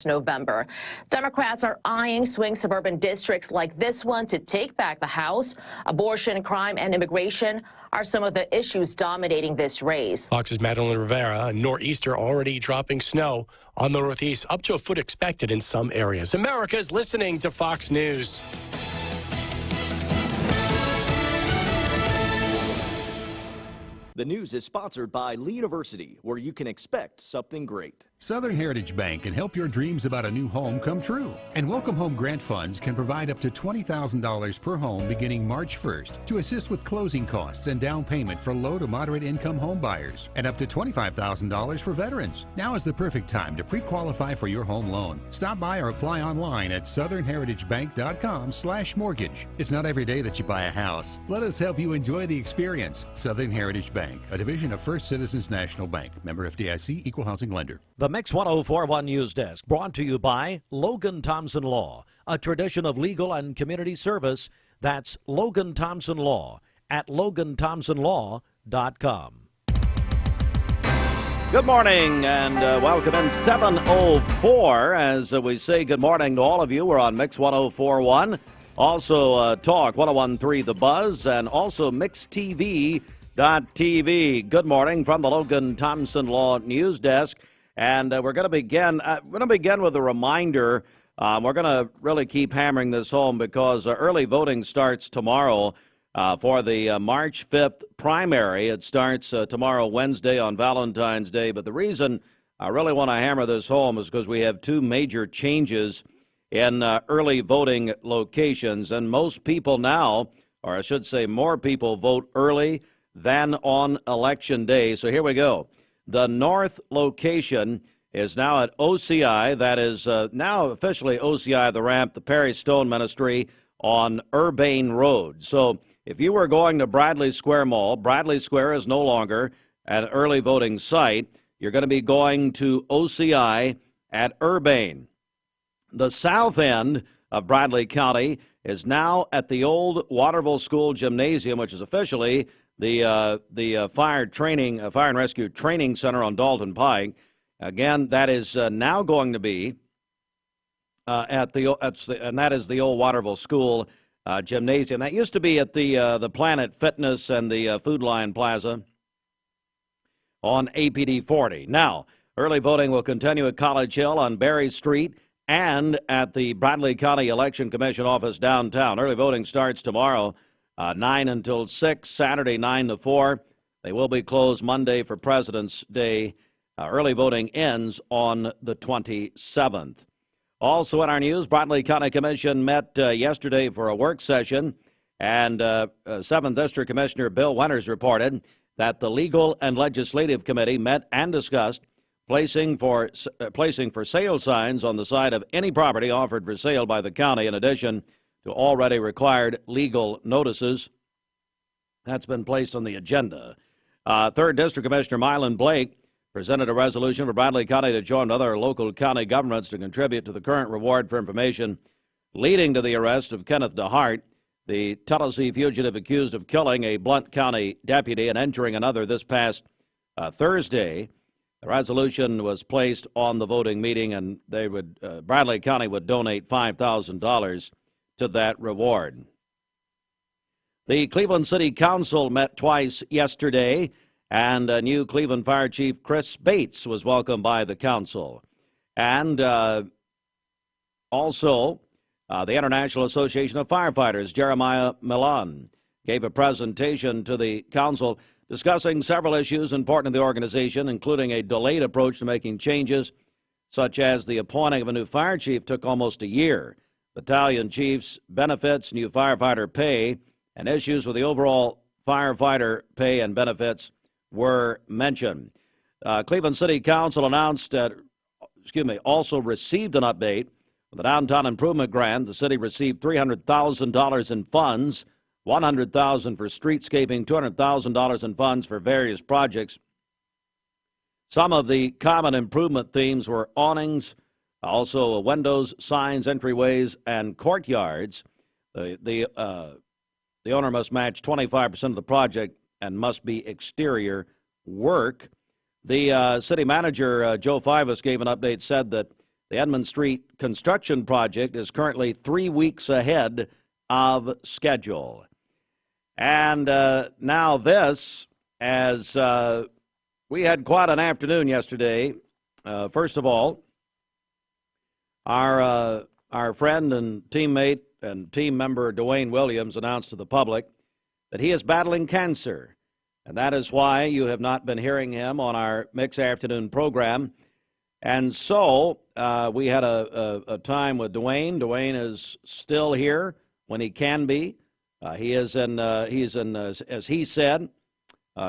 November. Democrats are eyeing swing suburban districts like this one to take back the House. Abortion, crime, and immigration are some of the issues dominating this race. Fox's Madeline Rivera. A nor'easter already dropping snow on the Northeast, up to a foot expected in some areas. America's listening to Fox News. The news is sponsored by Lee University, where you can expect something great. Southern Heritage Bank can help your dreams about a new home come true. And Welcome Home Grant Funds can provide up to $20,000 per home beginning March 1st to assist with closing costs and down payment for low to moderate income home buyers, and up to $25,000 for veterans. Now is the perfect time to pre-qualify for your home loan. Stop by or apply online at southernheritagebank.com/mortgage. It's not every day that you buy a house. Let us help you enjoy the experience. Southern Heritage Bank, a division of First Citizens National Bank. Member FDIC, Equal Housing Lender. The Mix 1041 News Desk, brought to you by Logan Thompson Law, a tradition of legal and community service. That's Logan Thompson Law at LoganThompsonLaw.com. Good morning and welcome in 7:04 as we say good morning to all of you. We're on Mix 1041, also Talk 1013 The Buzz, and also MixTV.TV. Good morning from the Logan Thompson Law News Desk. And we're going to begin with a reminder. We're going to really keep hammering this home because early voting starts tomorrow for the March 5th primary. It starts tomorrow, Wednesday, on Valentine's Day. But the reason I really want to hammer this home is because we have two major changes in early voting locations. And most people now, or I should say more people, vote early than on Election Day. So here we go. The north location is now at OCI. That is now officially OCI, the Ramp, the Perry Stone Ministry on Urbane Road. So if you were going to Bradley Square Mall, Bradley Square is no longer an early voting site. You're going to be going to OCI at Urbane. The south end of Bradley County is now at the old Waterville School Gymnasium, which is officially the fire and rescue training center on Dalton Pike. Again, that is now going to be and that is the old Waterville School Gymnasium. That used to be at the Planet Fitness and the Food Lion Plaza on APD 40. Now, early voting will continue at College Hill on Berry Street and at the Bradley County Election Commission office downtown. Early voting starts tomorrow. 9 until 6, Saturday 9 to 4. They will be closed Monday for President's Day. Early voting ends on the 27th. Also in our news, Bradley County Commission met yesterday for a work session, and 7th District Commissioner Bill Winters reported that the Legal and Legislative Committee met and discussed placing for sale signs on the side of any property offered for sale by the county, in addition to already required legal notices. That's been placed on the agenda. 3rd District Commissioner Mylan Blake presented a resolution for Bradley County to join other local county governments to contribute to the current reward for information leading to the arrest of Kenneth DeHart, the Tennessee fugitive accused of killing a Blount County deputy and injuring another this past Thursday. The resolution was placed on the voting meeting, and Bradley County would donate $5,000 to that reward. The Cleveland City Council met twice yesterday, and new Cleveland Fire Chief Chris Bates was welcomed by the council. And also, the International Association of Firefighters, Jeremiah Milan, gave a presentation to the council discussing several issues important to the organization, including a delayed approach to making changes, such as the appointing of a new fire chief took almost a year. Battalion chiefs' benefits, new firefighter pay, and issues with the overall firefighter pay and benefits were mentioned. Cleveland City Council announced also received an update for the Downtown Improvement Grant. The city received $300,000 in funds, $100,000 for streetscaping, $200,000 in funds for various projects. Some of the common improvement themes were awnings, also windows, signs, entryways, and courtyards. The owner must match 25% of the project and must be exterior work. The city manager, Joe Fivas, gave an update, said that The Edmund Street construction project is currently 3 weeks ahead of schedule. And now this, as we had quite an afternoon yesterday. First of all, our friend and teammate and team member Dwayne Williams announced to the public that he is battling cancer. And that is why you have not been hearing him on our Mix Afternoon program. And so we had a time with Dwayne. Dwayne is still here when he can be. He's in, as he said,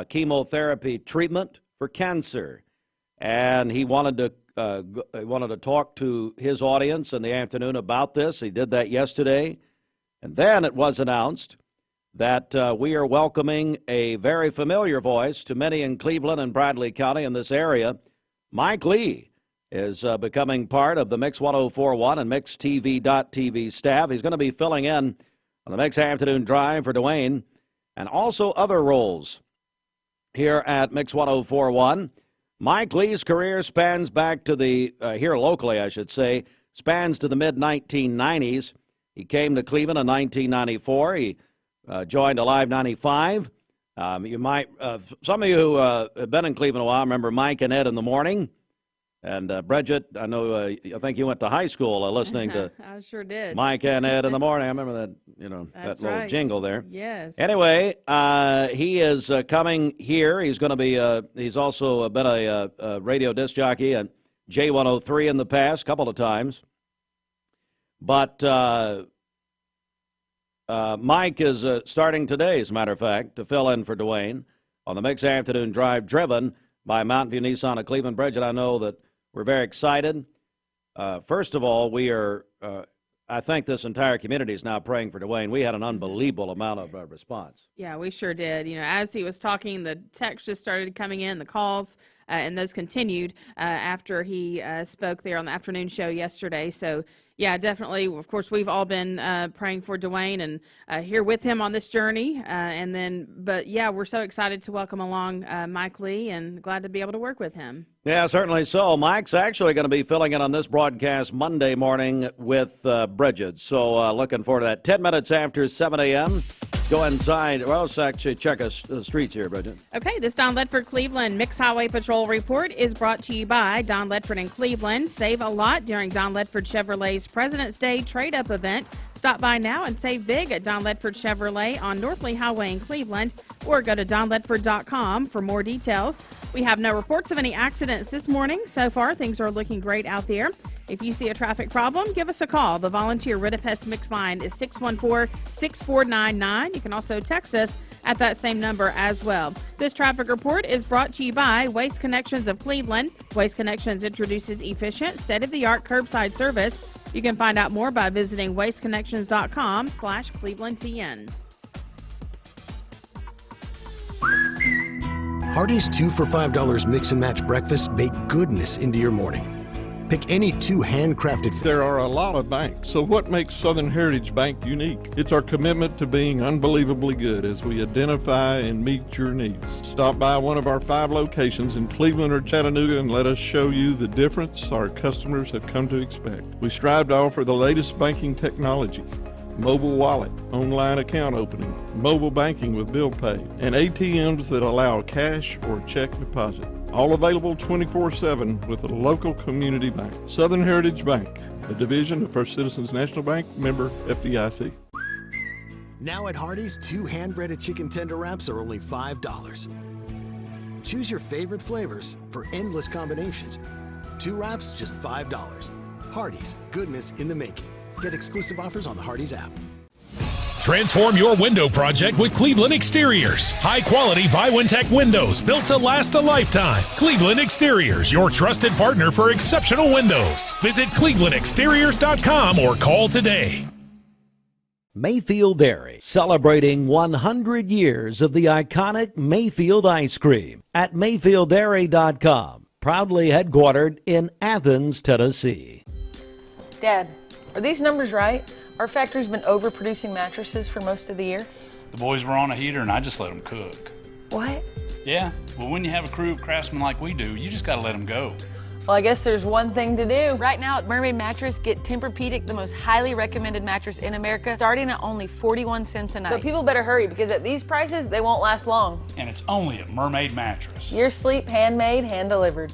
chemotherapy treatment for cancer. And he wanted to talk to his audience in the afternoon about this. He did that yesterday. And then it was announced that we are welcoming a very familiar voice to many in Cleveland and Bradley County in this area. Mike Lee is becoming part of the Mix 1041 and MixTV.TV staff. He's going to be filling in on the Mix Afternoon Drive for Dwayne and also other roles here at Mix 1041. Mike Lee's career spans back to the, here locally I should say, spans to the mid-1990s. He came to Cleveland in 1994. He joined Alive 95. You might, some of you who have been in Cleveland a while remember Mike and Ed in the morning. And Bridget, I know, I think you went to high school listening to I sure did. Mike and Ed in the morning. I remember that, That's that little right. jingle there. Yes. Anyway, he is coming here. He's going to be, he's also been a radio disc jockey at J103 in the past, a couple of times. But Mike is starting today, as a matter of fact, to fill in for Dwayne on the Mix Afternoon Drive, driven by Mountain View Nissan of Cleveland. Bridget, I know that we're very excited. First of all, we are, I think this entire community is now praying for Dwayne. We had an unbelievable amount of response. Yeah, we sure did. As he was talking, the text just started coming in, the calls, and those continued after he spoke there on the afternoon show yesterday. So, yeah, definitely. Of course, we've all been praying for Dwayne and here with him on this journey. But yeah, we're so excited to welcome along Mike Lee and glad to be able to work with him. Yeah, certainly so. Mike's actually going to be filling in on this broadcast Monday morning with Bridget. So looking forward to that. 10 minutes after 7 a.m. Go inside. Well, let's actually check the streets here, Bridget. Okay, this Don Ledford Cleveland Mixed Highway Patrol report is brought to you by Don Ledford in Cleveland. Save a lot during Don Ledford Chevrolet's President's Day trade-up event. Stop by now and save big at Don Ledford Chevrolet on North Lee Highway in Cleveland, or go to donledford.com for more details. We have no reports of any accidents this morning. So far, things are looking great out there. If you see a traffic problem, give us a call. The volunteer Ridipest Mix line is 614-6499. You can also text us at that same number as well. This traffic report is brought to you by Waste Connections of Cleveland. Waste Connections introduces efficient, state-of-the-art curbside service. You can find out more by visiting wasteconnections.com/ClevelandTN. Hardee's 2 for $5 mix and match breakfast bake goodness into your morning. Pick any two handcrafted. There are a lot of banks, so what makes Southern Heritage Bank unique? It's our commitment to being unbelievably good as we identify and meet your needs. Stop by one of our 5 locations in Cleveland or Chattanooga and let us show you the difference our customers have come to expect. We strive to offer the latest banking technology, mobile wallet, online account opening, mobile banking with bill pay, and ATMs that allow cash or check deposit. All available 24/7 with a local community bank. Southern Heritage Bank, a division of First Citizens National Bank, member FDIC. Now at Hardee's, 2 hand-breaded chicken tender wraps are only $5. Choose your favorite flavors for endless combinations. 2 wraps, just $5. Hardee's, goodness in the making. Get exclusive offers on the Hardee's app. Transform your window project with Cleveland Exteriors. High-quality Viwintech windows built to last a lifetime. Cleveland Exteriors, your trusted partner for exceptional windows. Visit clevelandexteriors.com or call today. Mayfield Dairy, celebrating 100 years of the iconic Mayfield ice cream at mayfielddairy.com. Proudly headquartered in Athens, Tennessee. Dad, are these numbers right? Our factory's been overproducing mattresses for most of the year. The boys were on a heater and I just let them cook. What? Yeah, well when you have a crew of craftsmen like we do, you just gotta let them go. Well, I guess there's one thing to do. Right now at Mermaid Mattress, get Tempur-Pedic, the most highly recommended mattress in America, starting at only 41 cents a night. But people better hurry because at these prices, they won't last long. And it's only at Mermaid Mattress. Your sleep handmade, hand-delivered.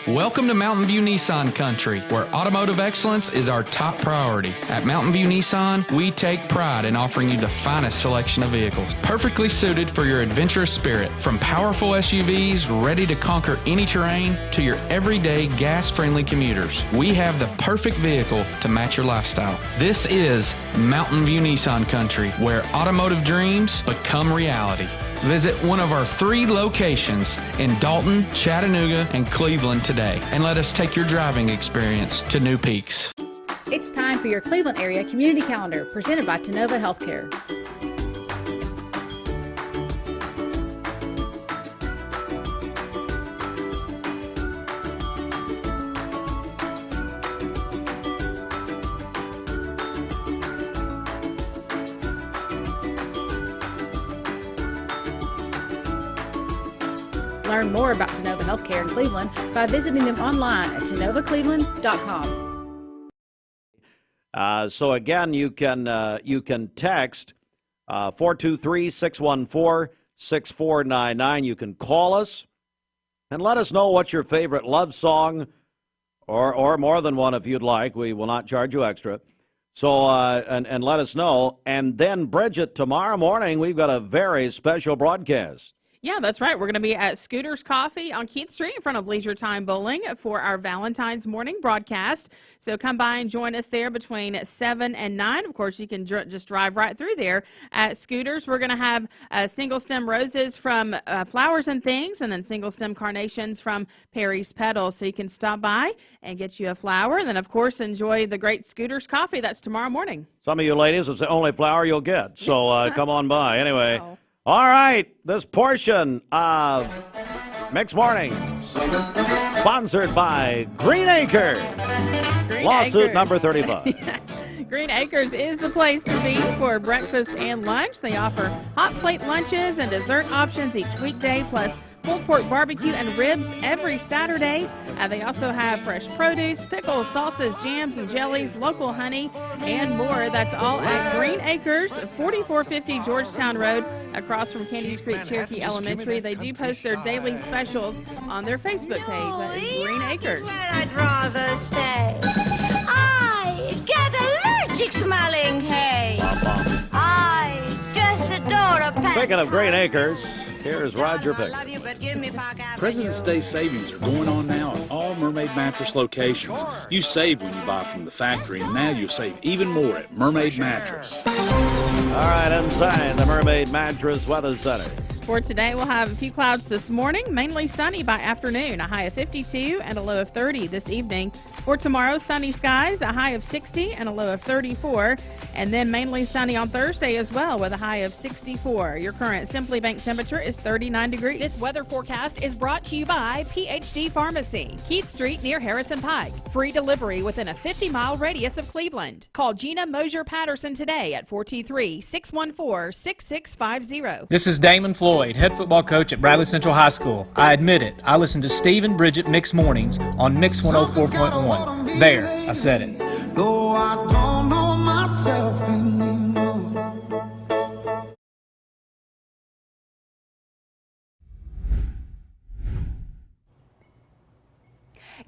Welcome to Mountain View Nissan Country, where automotive excellence is our top priority. At Mountain View Nissan, we take pride in offering you the finest selection of vehicles, perfectly suited for your adventurous spirit. From powerful SUVs ready to conquer any terrain to your everyday gas-friendly commuters, we have the perfect vehicle to match your lifestyle. This is Mountain View Nissan Country, where automotive dreams become reality. Visit one of our 3 locations in Dalton, Chattanooga, and Cleveland today, and let us take your driving experience to new peaks. It's time for your Cleveland area community calendar presented by Tenova Healthcare. Learn more about Tenova Healthcare in Cleveland by visiting them online at tenovacleveland.com. So again, you can text 423-614-6499. You can call us and let us know what's your favorite love song, or more than one if you'd like. We will not charge you extra. So and let us know. And then, Bridget, tomorrow morning we've got a very special broadcast. Yeah, that's right. We're going to be at Scooter's Coffee on Keith Street in front of Leisure Time Bowling for our Valentine's morning broadcast. So come by and join us there between 7 and 9. Of course, you can just drive right through there at Scooter's. We're going to have single stem roses from Flowers and Things, and then single stem carnations from Perry's Petals. So you can stop by and get you a flower, and then, of course, enjoy the great Scooter's Coffee. That's tomorrow morning. Some of you ladies, it's the only flower you'll get. So come on by. Anyway. Oh. All right, this portion of Mixed Mornings, sponsored by Green Acres. Lawsuit number 35. Green Acres is the place to be for breakfast and lunch. They offer hot plate lunches and dessert options each weekday, plus pulled pork barbecue and ribs every Saturday. They also have fresh produce, pickles, salsas, jams, and jellies, local honey, and more. That's all at Green Acres, 4450 Georgetown Road, across from Candies Creek Cherokee Elementary. They do post their daily specials on their Facebook page at Green Acres. I'd rather stay. I get allergic smelling hay. I just adore a pet. Speaking of Green Acres, here's Roger Pick. President's Day savings are going on now at all Mermaid Mattress locations. You save when you buy from the factory, and now you'll save even more at Mermaid Mattress. All right, inside the Mermaid Mattress Weather Center. For today, we'll have a few clouds this morning, mainly sunny by afternoon, a high of 52 and a low of 30 this evening. For tomorrow, sunny skies, a high of 60 and a low of 34, and then mainly sunny on Thursday as well with a high of 64. Your current Simply Bank temperature is 39 degrees. This weather forecast is brought to you by PhD Pharmacy, Keith Street near Harrison Pike. Free delivery within a 50-mile radius of Cleveland. Call Gina Mosier-Patterson today at 423-614-6650. This is Damon Floyd, head football coach at Bradley Central High School. I admit it, I listen to Steve and Bridget Mixed Mornings on Mix 104.1. There, I said it. No, I don't know myself anymore.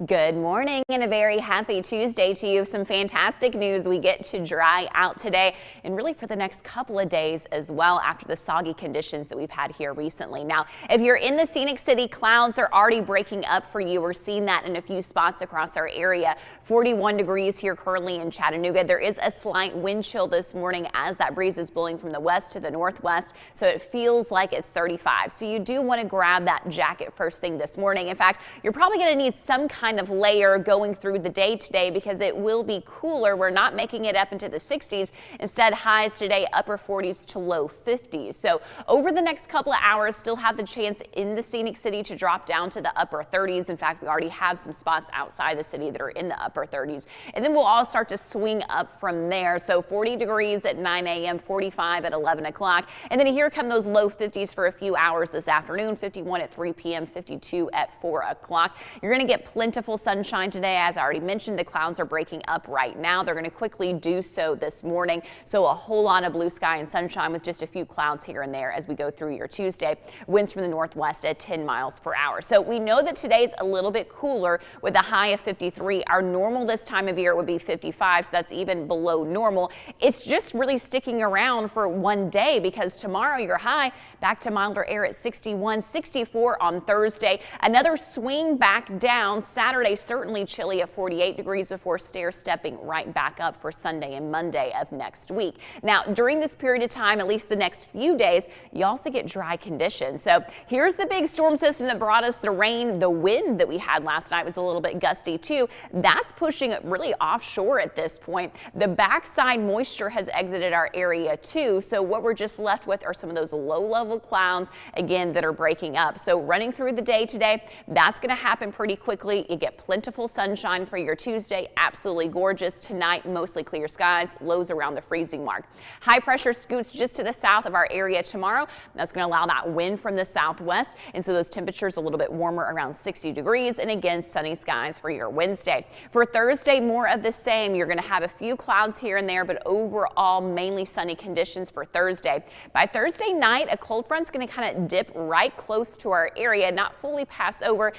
Good morning and a very happy Tuesday to you. Some fantastic news. We get to dry out today and really for the next couple of days as well after the soggy conditions that we've had here recently. Now, if you're in the Scenic City, clouds are already breaking up for you. We're seeing that in a few spots across our area. 41 degrees here currently in Chattanooga. There is a slight wind chill this morning as that breeze is blowing from the west to the northwest, so it feels like it's 35. So you do want to grab that jacket first thing this morning. In fact, you're probably going to need some kind kind of layer going through the day today because it will be cooler. We're not making it up into the 60s. Instead, highs today upper 40s to low 50s. So over the next couple of hours, still have the chance in the scenic city to drop down to the upper 30s. In fact, we already have some spots outside the city that are in the upper 30s. And then we'll all start to swing up from there. So 40 degrees at 9 a.m., 45 at 11 o'clock. And then here come those low 50s for a few hours this afternoon, 51 at 3 p.m., 52 at 4 o'clock. You're going to get plentiful sunshine today. As I already mentioned, the clouds are breaking up right now. They're going to quickly do so this morning. So a whole lot of blue sky and sunshine with just a few clouds here and there as we go through your Tuesday. Winds from the northwest at 10 miles per hour. So we know that today's a little bit cooler with a high of 53. Our normal this time of year would be 55, so that's even below normal. It's just really sticking around for one day because tomorrow your high back to milder air at 61, 64 on Thursday. Another swing back down. Saturday certainly chilly at 48 degrees before stair-stepping right back up for Sunday and Monday of next week. Now, during this period of time, at least the next few days, you also get dry conditions. So here's the big storm system that brought us the rain. The wind that we had last night was a little bit gusty too. That's pushing really offshore at this point. The backside moisture has exited our area too. So what we're just left with are some of those low-level clouds, again, that are breaking up. So running through the day today, that's going to happen pretty quickly. You get plentiful sunshine for your Tuesday. Absolutely gorgeous. Tonight, mostly clear skies, lows around the freezing mark. High pressure scoots just to the south of our area tomorrow. That's going to allow that wind from the southwest. And so those temperatures a little bit warmer around 60 degrees. And again, sunny skies for your Wednesday. For Thursday, more of the same. You're going to have a few clouds here and there, but overall mainly sunny conditions for Thursday. By Thursday night, a cold front's going to kind of dip right close to our area, not fully pass over.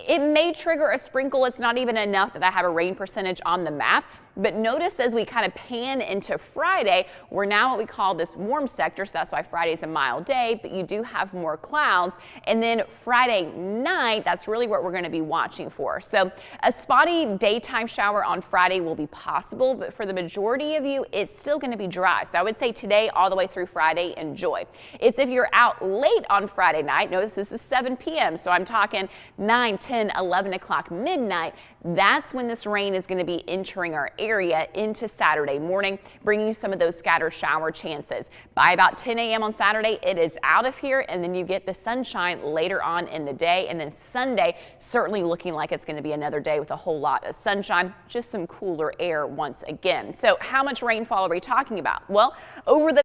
It may trigger a sprinkle. It's not even enough that I have a rain percentage on the map. But notice as we kind of pan into Friday, we're now what we call this warm sector. So that's why Friday's a mild day, but you do have more clouds. And then Friday night, that's really what we're going to be watching for. So a spotty daytime shower on Friday will be possible, but for the majority of you, it's still going to be dry. So I would say today all the way through Friday, enjoy. It's if you're out late on Friday night, notice this is 7 p.m. So I'm talking 9, 10, 11 o'clock, midnight. That's when this rain is going to be entering our area into Saturday morning, bringing some of those scattered shower chances. By about 10 a.m. on Saturday, it is out of here, and then you get the sunshine later on in the day. And then Sunday, certainly looking like it's going to be another day with a whole lot of sunshine, just some cooler air once again. So how much rainfall are we talking about? Well, over the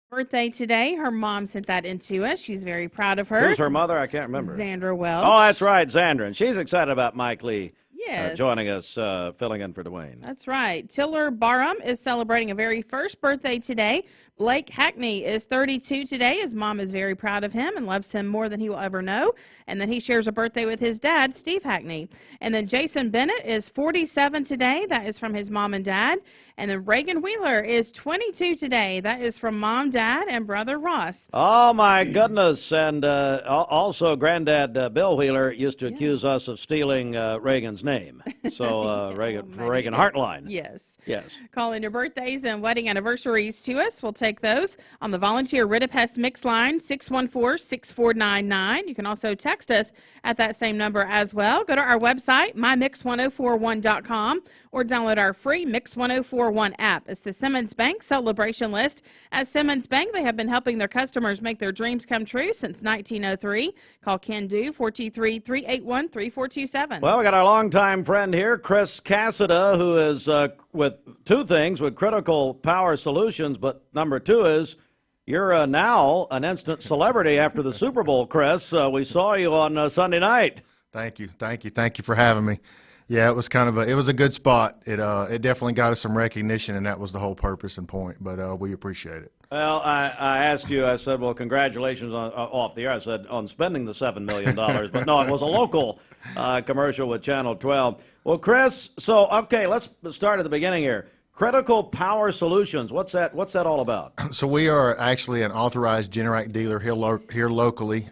birthday today. Her mom sent that in to us. She's very proud of her. Who's her mother? I can't remember. Xandra Welch. Oh, that's right, Xandra. And she's excited about Mike Lee. Yes. Joining us, filling in for Dwayne. That's right. Tiller Barham is celebrating a very first birthday today. Blake Hackney is 32 today. His mom is very proud of him and loves him more than he will ever know. And then he shares a birthday with his dad, Steve Hackney. And then Jason Bennett is 47 today. That is from his mom and dad. And then Reagan Wheeler is 22 today. That is from mom, dad, and brother Ross. Oh, my goodness. And also, Granddad Bill Wheeler used to accuse us of stealing Reagan's name. So, Reagan Heartline. Yes. Yes. Call in your birthdays and wedding anniversaries to us. We'll take those on the Volunteer Ridipest Mix line, 614-6499. You can also text us at that same number as well. Go to our website, mymix1041.com, or download our free Mix 1041 app. It's the Simmons Bank celebration list. At Simmons Bank, they have been helping their customers make their dreams come true since 1903. Call Ken Do, 423-381-3427. Well, we got our longtime friend here, Chris Cassada, who is with two things, with Critical Power Solutions, but number two is you're now an instant celebrity after the Super Bowl, Chris. We saw you on Sunday night. Thank you for having me. Yeah, it was it was a good spot. It definitely got us some recognition, and that was the whole purpose and point. But we appreciate it. Well, I asked you. I said, "Well, congratulations on off the air." I said on spending the $7 million, but no, it was a local commercial with Channel 12. Well, Chris, so okay, let's start at the beginning here. Critical Power Solutions. What's that all about? So we are actually an authorized Generac dealer here locally.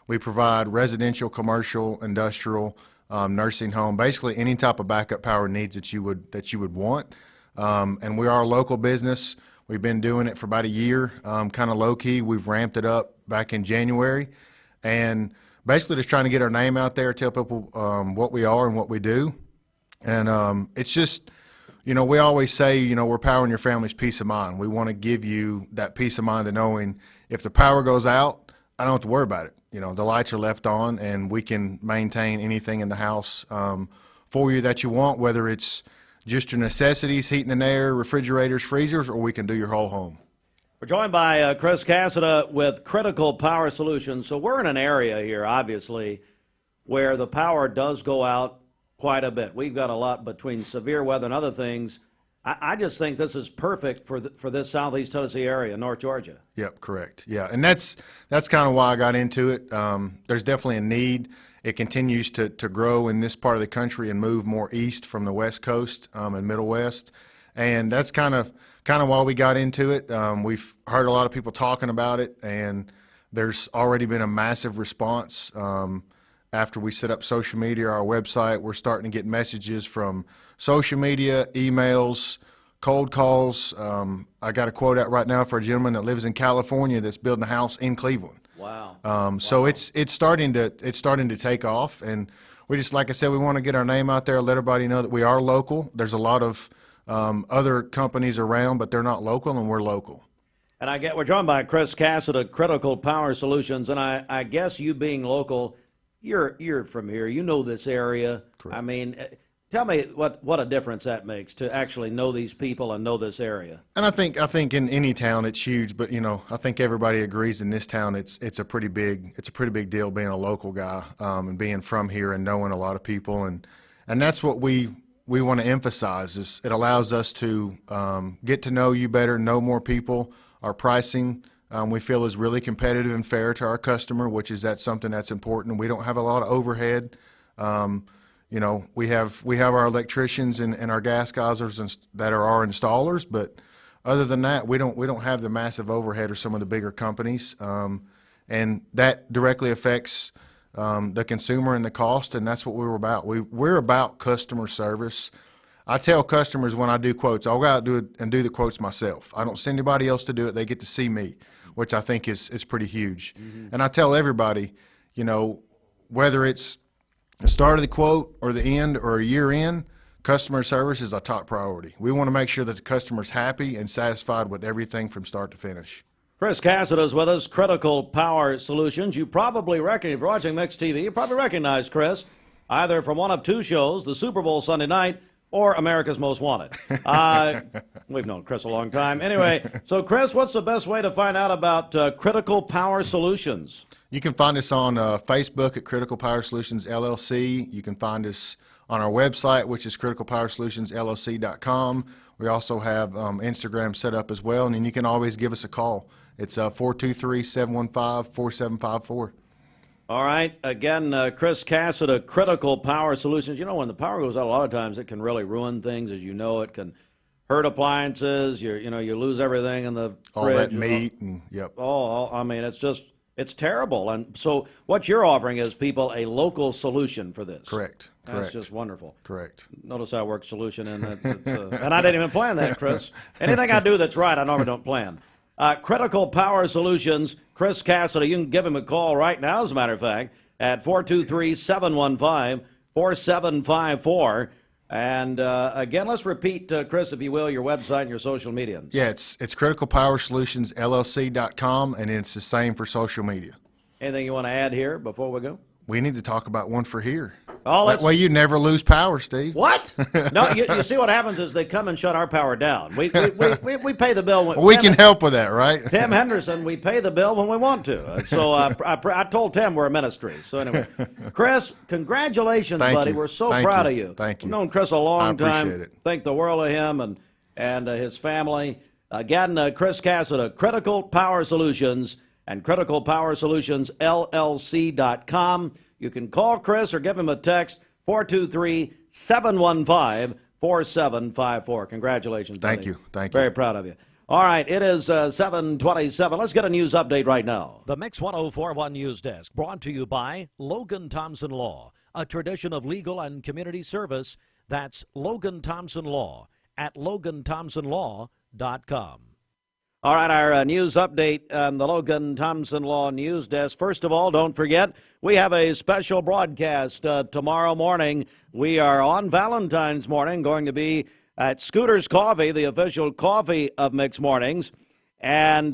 We provide residential, commercial, industrial, nursing home, basically any type of backup power needs that you would want. And we are a local business. We've been doing it for about a year, kind of low key. We've ramped it up back in January, and basically just trying to get our name out there, tell people what we are and what we do. And it's just, we always say, we're powering your family's peace of mind. We want to give you that peace of mind of knowing if the power goes out, I don't have to worry about it. The lights are left on, and we can maintain anything in the house for you that you want, whether it's just your necessities, heating and air, refrigerators, freezers, or we can do your whole home. We're joined by Chris Cassada with Critical Power Solutions. So we're in an area here, obviously, where the power does go out quite a bit. We've got a lot between severe weather and other things. I just think this is perfect for this southeast Tennessee area, North Georgia. Yep, correct. Yeah, and that's kind of why I got into it. There's definitely a need. It continues to grow in this part of the country and move more east from the West Coast and Middle West, and that's kind of why we got into it. We've heard a lot of people talking about it, and there's already been a massive response. After we set up social media, our website, we're starting to get messages from social media, emails, cold calls. I got a quote out right now for a gentleman that lives in California that's building a house in Cleveland. Wow. So it's starting to take off, and we just, like I said, we want to get our name out there, let everybody know that we are local. There's a lot of other companies around, but they're not local, and we're local. And we're joined by Chris Cassada, Critical Power Solutions, and I guess you being local, you're from here. You know this area. Correct. I mean, tell me what a difference that makes to actually know these people and know this area. And I think in any town it's huge, but I think everybody agrees in this town it's a pretty big deal being a local guy and being from here and knowing a lot of people, and that's what we want to emphasize. Is it allows us to get to know you better, know more people. Our pricing we feel is really competitive and fair to our customer, which is something that's important. We don't have a lot of overhead. We have our electricians and our gas guzzlers that are our installers, but other than that, we don't have the massive overhead of some of the bigger companies, and that directly affects the consumer and the cost, and that's what we're about. We're about customer service. I tell customers when I do quotes, I'll go out and do the quotes myself. I don't send anybody else to do it. They get to see me, which I think is pretty huge. Mm-hmm. And I tell everybody, whether it's the start of the quote or the end or a year in, customer service is a top priority. We want to make sure that the customer's happy and satisfied with everything from start to finish. Chris Cassada is with us, Critical Power Solutions. You probably if you're watching Mix TV, you probably recognize Chris either from one of two shows, the Super Bowl Sunday night or America's Most Wanted. We've known Chris a long time. Anyway, so Chris, what's the best way to find out about Critical Power Solutions? You can find us on Facebook at Critical Power Solutions LLC. You can find us on our website, which is criticalpowersolutionsllc.com. We also have Instagram set up as well, and then you can always give us a call. It's 423-715-4754. All right. Again, Chris Cassada, Critical Power Solutions. When the power goes out, a lot of times it can really ruin things, as you know. It can hurt appliances. You lose everything in the all fridge. All that meat and yep. Oh, I mean, it's terrible. And so what you're offering is people a local solution for this. Correct. That's just wonderful. Correct. Notice I work solution in that. And I didn't even plan that, Chris. Anything I do that's right, I normally don't plan. Critical Power Solutions, Chris Cassada. You can give him a call right now, as a matter of fact, at 423-715-4754. And again, let's repeat, Chris, if you will, your website and your social media. Yeah, it's criticalpowersolutionsllc.com, and it's the same for social media. Anything you want to add here before we go? We need to talk about one for here. Oh, that way you never lose power, Steve. What? No, you see what happens is they come and shut our power down. We pay the bill. We can help with that, right? Tim Henderson, we pay the bill when we want to. So I told Tim we're a ministry. So anyway, Chris, congratulations, buddy. We're so proud of you. Thank you. I've known Chris a long time. I appreciate it. Think the world of him and his family. Again, Chris Cassada, Critical Power Solutions and criticalpowersolutionsllc.com. You can call Chris or give him a text, 423-715-4754. Congratulations, buddy. Thank you. Very proud of you. All right, it is 7:27. Let's get a news update right now. The Mix 104.1 News Desk, brought to you by Logan Thompson Law, a tradition of legal and community service. That's Logan Thompson Law at LoganThompsonLaw.com. All right, our news update on the Logan Thompson Law News Desk. First of all, don't forget, we have a special broadcast tomorrow morning. We are on Valentine's morning, going to be at Scooter's Coffee, the official coffee of Mixed Mornings. And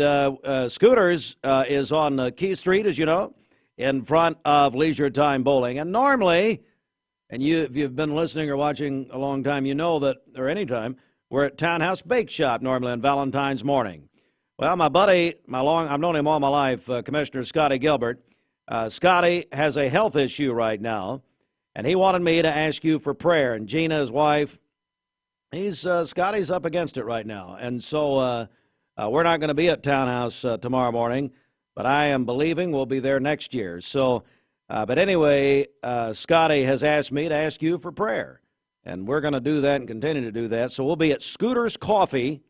Scooter's is on Key Street, as you know, in front of Leisure Time Bowling. And normally, and if you've been listening or watching a long time, you know that, or any time, we're at Townhouse Bake Shop normally on Valentine's morning. Well, my buddy, I've known him all my life, Commissioner Scotty Gilbert. Scotty has a health issue right now, and he wanted me to ask you for prayer. And Gina, his wife, Scotty's up against it right now. And so we're not going to be at Townhouse tomorrow morning, but I am believing we'll be there next year. So, but anyway, Scotty has asked me to ask you for prayer, and we're going to do that and continue to do that. So we'll be at Scooter's Coffee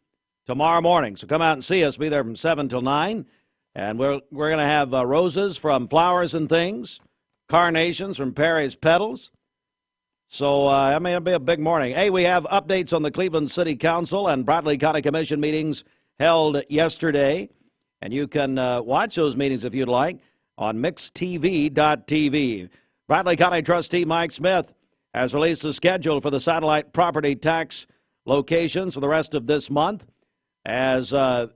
tomorrow morning. So come out and see us. Be there from 7 till 9. And we're going to have roses from Flowers and Things, carnations from Perry's Petals. So, it'll be a big morning. Hey, we have updates on the Cleveland City Council and Bradley County Commission meetings held yesterday. And you can watch those meetings if you'd like on mixtv.tv. Bradley County Trustee Mike Smith has released a schedule for the satellite property tax locations for the rest of this month. As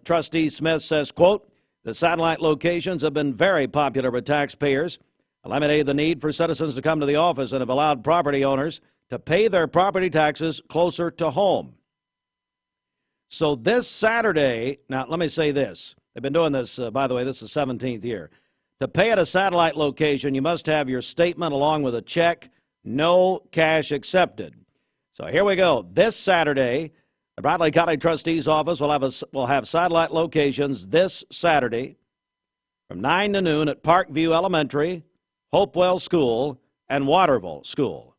Trustee Smith says, quote, the satellite locations have been very popular with taxpayers, eliminated the need for citizens to come to the office, and have allowed property owners to pay their property taxes closer to home. So this Saturday, now let me say this. They've been doing this, by the way, this is the 17th year. To pay at a satellite location, you must have your statement along with a check, no cash accepted. So here we go. This Saturday, the Bradley County Trustee's Office will have satellite locations this Saturday from 9 to noon at Parkview Elementary, Hopewell School, and Waterville School.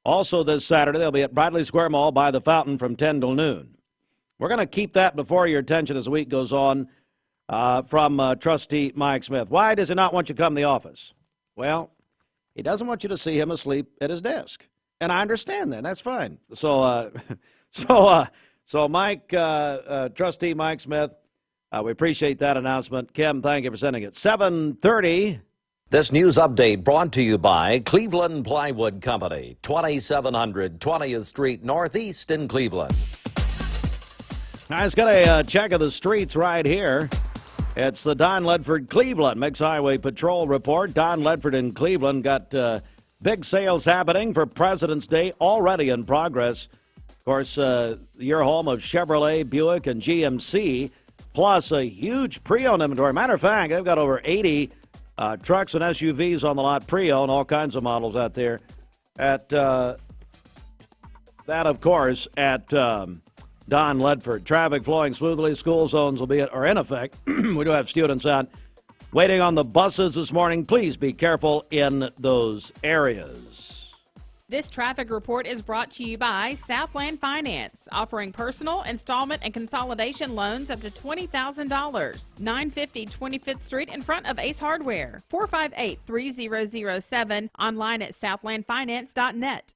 Also this Saturday, they'll be at Bradley Square Mall by the Fountain from 10 till noon. We're going to keep that before your attention as the week goes on from Trustee Mike Smith. Why does he not want you to come to the office? Well, he doesn't want you to see him asleep at his desk. And I understand that. That's fine. So Mike, Trustee Mike Smith, we appreciate that announcement. Kim, thank you for sending it. 7:30. This news update brought to you by Cleveland Plywood Company, 2700 20th Street Northeast in Cleveland. I just got a check of the streets right here. It's the Don Ledford Cleveland Mixed Highway Patrol report. Don Ledford in Cleveland got big sales happening for President's Day already in progress. Of course, your home of Chevrolet, Buick, and GMC, plus a huge pre-owned inventory. Matter of fact, they've got over 80 trucks and SUVs on the lot, pre-owned, all kinds of models out there. At that, of course, at Don Ledford. Traffic flowing smoothly. School zones are in effect. We do have students out waiting on the buses this morning. Please be careful in those areas. This traffic report is brought to you by Southland Finance, offering personal, installment, and consolidation loans up to $20,000. 950 25th Street in front of Ace Hardware. 458-3007. Online at southlandfinance.net.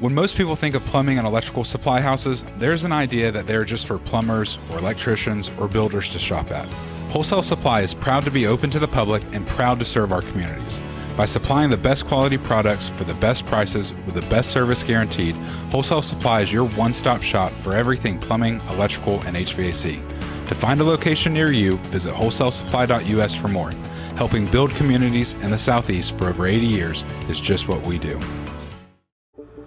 When most people think of plumbing and electrical supply houses, there's an idea that they're just for plumbers or electricians or builders to shop at. Wholesale Supply is proud to be open to the public and proud to serve our communities. By supplying the best quality products for the best prices with the best service guaranteed, Wholesale Supply is your one-stop shop for everything plumbing, electrical, and HVAC. To find a location near you, visit wholesalesupply.us for more. Helping build communities in the Southeast for over 80 years is just what we do.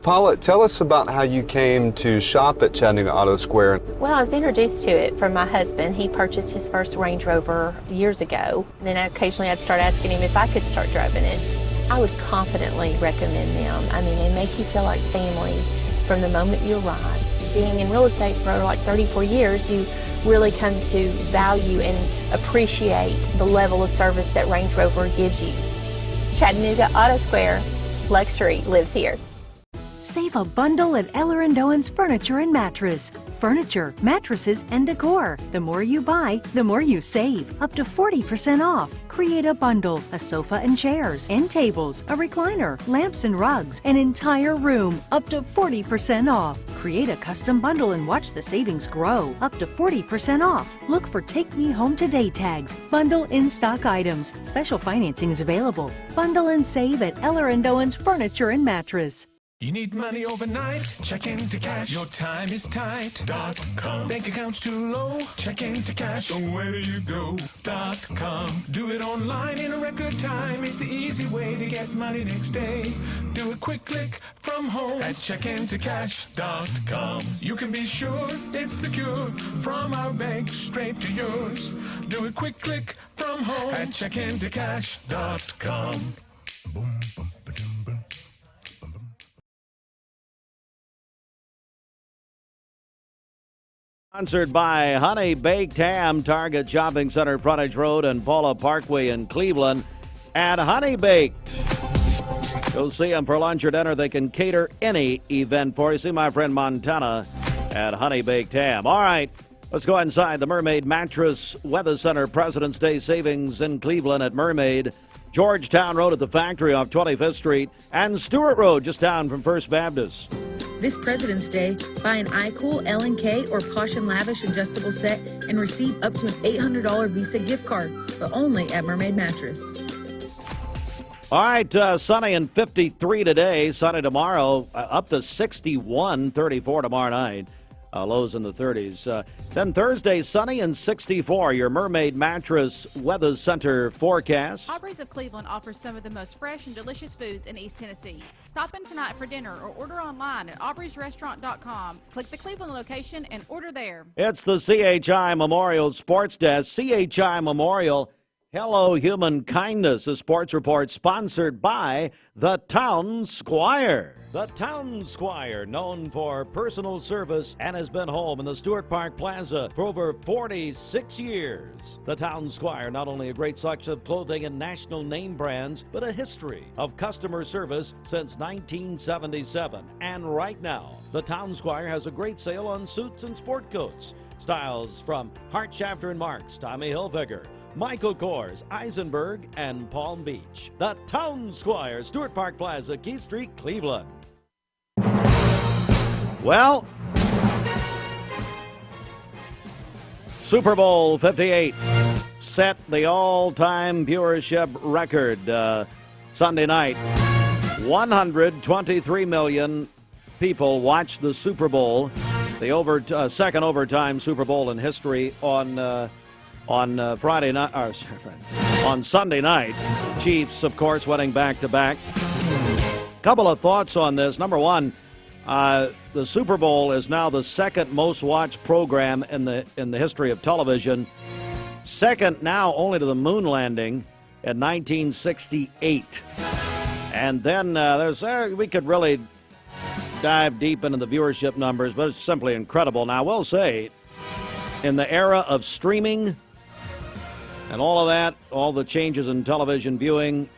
Paula, tell us about how you came to shop at Chattanooga Auto Square. Well, I was introduced to it from my husband. He purchased his first Range Rover years ago. Then occasionally I'd start asking him if I could start driving it. I would confidently recommend them. I mean, they make you feel like family from the moment you arrive. Being in real estate for like 34 years, you really come to value and appreciate the level of service that Range Rover gives you. Chattanooga Auto Square, luxury lives here. Save a bundle at Eller & Owen's Furniture and Mattress. Furniture, mattresses, and decor. The more you buy, the more you save. Up to 40% off. Create a bundle, a sofa and chairs, end tables, a recliner, lamps and rugs, an entire room. Up to 40% off. Create a custom bundle and watch the savings grow. Up to 40% off. Look for Take Me Home Today tags. Bundle in-stock items. Special financing is available. Bundle and save at Eller & Owen's Furniture and Mattress. You need money overnight? Check into cash. Your time is tight. .com. Bank accounts too low? Check into cash. So where do you go? .com. Do it online in a record time. It's the easy way to get money next day. Do a quick click from home at checkintocash.com. You can be sure it's secure from our bank straight to yours. Do a quick click from home at checkintocash.com. Boom, boom, ba-doom, boom. Sponsored by Honey Baked Ham, Target Shopping Center, Frontage Road, and Paula Parkway in Cleveland. At Honey Baked, go see them for lunch or dinner. They can cater any event for you. See my friend Montana at Honey Baked Ham. All right, let's go inside the Mermaid Mattress Weather Center President's Day savings in Cleveland at Mermaid. Georgetown Road at the factory off 25th Street, and Stewart Road just down from First Baptist. This President's Day, buy an iCool, L&K, or Posh & Lavish adjustable set and receive up to an $800 Visa gift card, but only at Mermaid Mattress. All right, sunny and 53 today, sunny tomorrow, up to 61, 34 tomorrow night. Lows in the 30s. Then Thursday, sunny and 64. Your Mermaid Mattress Weather Center forecast. Aubrey's of Cleveland offers some of the most fresh and delicious foods in East Tennessee. Stop in tonight for dinner or order online at aubreysrestaurant.com. Click the Cleveland location and order there. It's the CHI Memorial Sports Desk. CHI Memorial, Hello Human Kindness, a sports report sponsored by the Town Squire. The Town Squire, known for personal service and has been home in the Stewart Park Plaza for over 46 years. The Town Squire, not only a great selection of clothing and national name brands, but a history of customer service since 1977. And right now, the Town Squire has a great sale on suits and sport coats. Styles from Hart, Shafter & Marks, Tommy Hilfiger, Michael Kors, Eisenberg, and Palm Beach. The Town Squire, Stewart Park Plaza, Keith Street, Cleveland. Well, Super Bowl 58 set the all-time viewership record Sunday night. 123 million people watched the Super Bowl, the second overtime Super Bowl in history on Friday night, on Sunday night. Chiefs, of course, winning back-to-back. Couple of thoughts on this. Number one, the Super Bowl is now the second most watched program in the history of television. Second now only to the moon landing in 1968. And then we could really dive deep into the viewership numbers, but it's simply incredible. Now, I will say, in the era of streaming and all of that, all the changes in television viewing,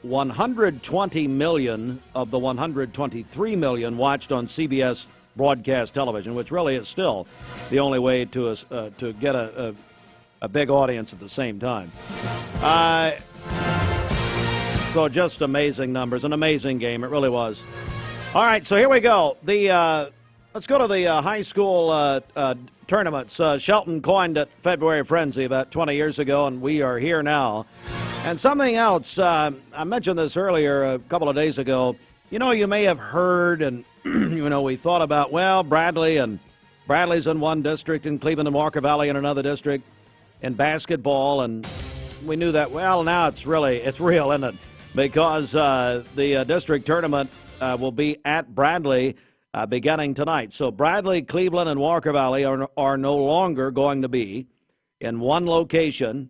120 million of the 123 million watched on CBS broadcast television, which really is still the only way to get a big audience at the same time. So just amazing numbers, an amazing game. It really was. All right, so here we go. Let's go to the high school tournaments. Shelton coined it February Frenzy about 20 years ago, and we are here now. And something else, I mentioned this earlier a couple of days ago. You know, you may have heard, and we thought about, well, Bradley's in one district, and Cleveland and Walker Valley in another district in basketball, and we knew that. Well, now it's real, isn't it? Because the district tournament will be at Bradley beginning tonight. So Bradley, Cleveland, and Walker Valley are no longer going to be in one location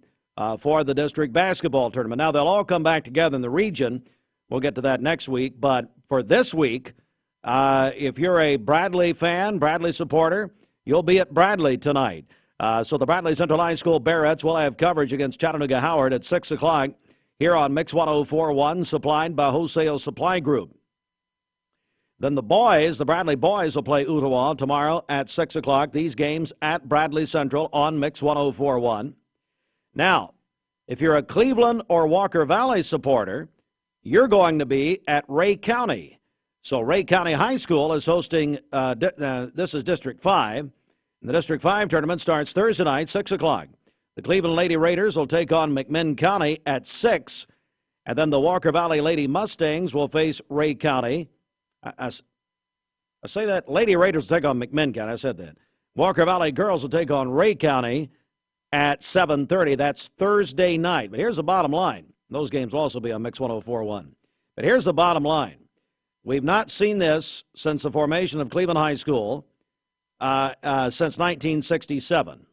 for the district basketball tournament. Now, they'll all come back together in the region. We'll get to that next week. But for this week, If you're a Bradley fan, Bradley supporter, you'll be at Bradley tonight. So the Bradley Central High School Barretts will have coverage against Chattanooga Howard at 6 o'clock here on Mix 104.1, supplied by Wholesale Supply Group. Then the boys, the Bradley boys, will play Ottawa tomorrow at 6 o'clock. These games at Bradley Central on Mix 104.1. Now, if you're a Cleveland or Walker Valley supporter, you're going to be at Ray County. So Ray County High School is hosting, this is District 5. The District 5 tournament starts Thursday night, 6 o'clock. The Cleveland Lady Raiders will take on McMinn County at 6. And then the Walker Valley Lady Mustangs will face Ray County. I say that. Lady Raiders will take on McMinn County. I said that. Walker Valley Girls will take on Ray County at 7:30. That's Thursday night. But here's the bottom line. Those games will also be on Mix 104.1. But here's the bottom line. We've not seen this since the formation of Cleveland High School since 1967.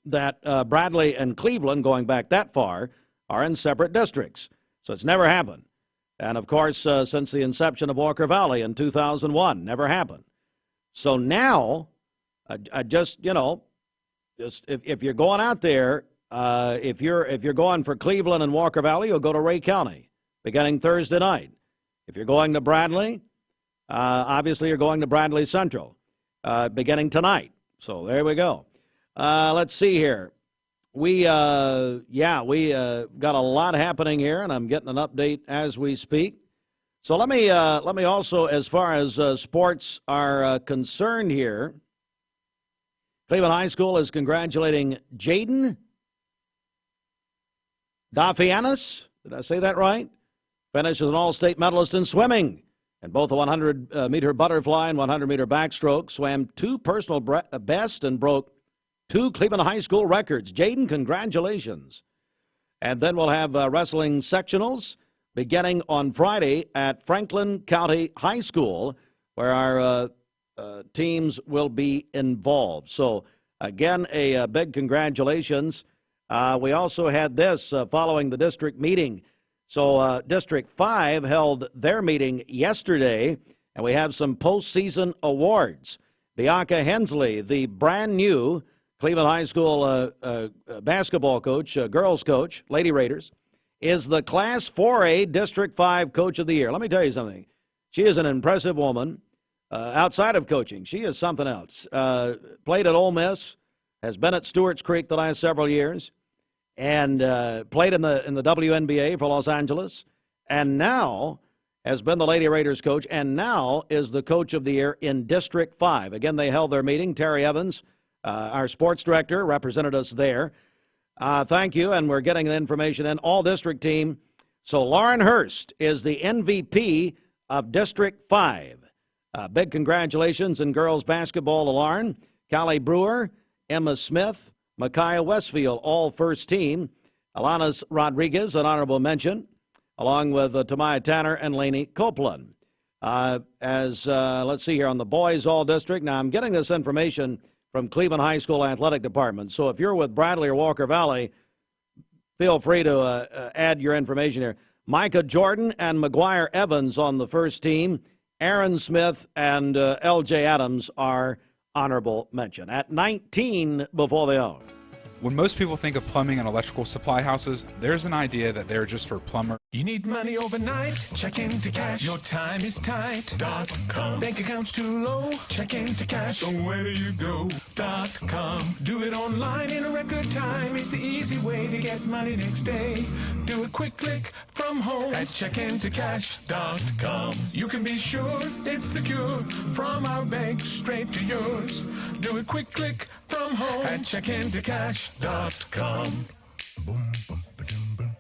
That Bradley and Cleveland, going back that far, are in separate districts. So it's never happened. And, of course, since the inception of Walker Valley in 2001, never happened. So now, if you're going out there, if you're going for Cleveland and Walker Valley, you'll go to Ray County beginning Thursday night. If you're going to Bradley, obviously you're going to Bradley Central beginning tonight. So there we go. Let's see here. We got a lot happening here, and I'm getting an update as we speak. So let me also, as far as sports are concerned here, Cleveland High School is congratulating Jaden Dafianis. Did I say that right? Finished as an all-state medalist in swimming. And both the 100-meter butterfly and 100-meter backstroke, swam 2 personal best and broke 2 Cleveland High School records. Jaden, congratulations. And then we'll have wrestling sectionals beginning on Friday at Franklin County High School, where our teams will be involved. So, again, a big congratulations. We also had this following the district meeting. So District 5 held their meeting yesterday, and we have some postseason awards. Bianca Hensley, the brand new Cleveland High School basketball coach, girls coach, Lady Raiders, is the Class 4A District 5 Coach of the Year. Let me tell you something. She is an impressive woman. Outside of coaching, she is something else. Played at Ole Miss, has been at Stewart's Creek the last several years, and played in the WNBA for Los Angeles, and now has been the Lady Raiders coach, and now is the Coach of the Year in District 5. Again, they held their meeting. Terry Evans, our sports director, represented us there. Thank you, and we're getting the information in. All-district team. So Lauren Hurst is the MVP of District 5. Big congratulations in girls basketball to Lauren. Callie Brewer, Emma Smith, Micaiah Westfield, all first team. Alanis Rodriguez, an honorable mention, along with Tamaya Tanner and Lainey Copeland. Let's see here on the boys all district. Now, I'm getting this information from Cleveland High School Athletic Department. So if you're with Bradley or Walker Valley, feel free to add your information here. Micah Jordan and McGuire Evans on the first team. Aaron Smith and L.J. Adams are honorable mention at 19 before they own. When most people think of plumbing and electrical supply houses, there's an idea that they're just for plumbers. You need money overnight? Check into cash. Your time is tight.com. Bank accounts too low? Check into cash. So where do you go.com? Do it online in a record time. It's the easy way to get money next day. Do a quick click from home at checkintocash.com. You can be sure it's secure from our bank straight to yours. Do a quick click from home at checkintocash.com. Boom, boom, ba-dum, boom.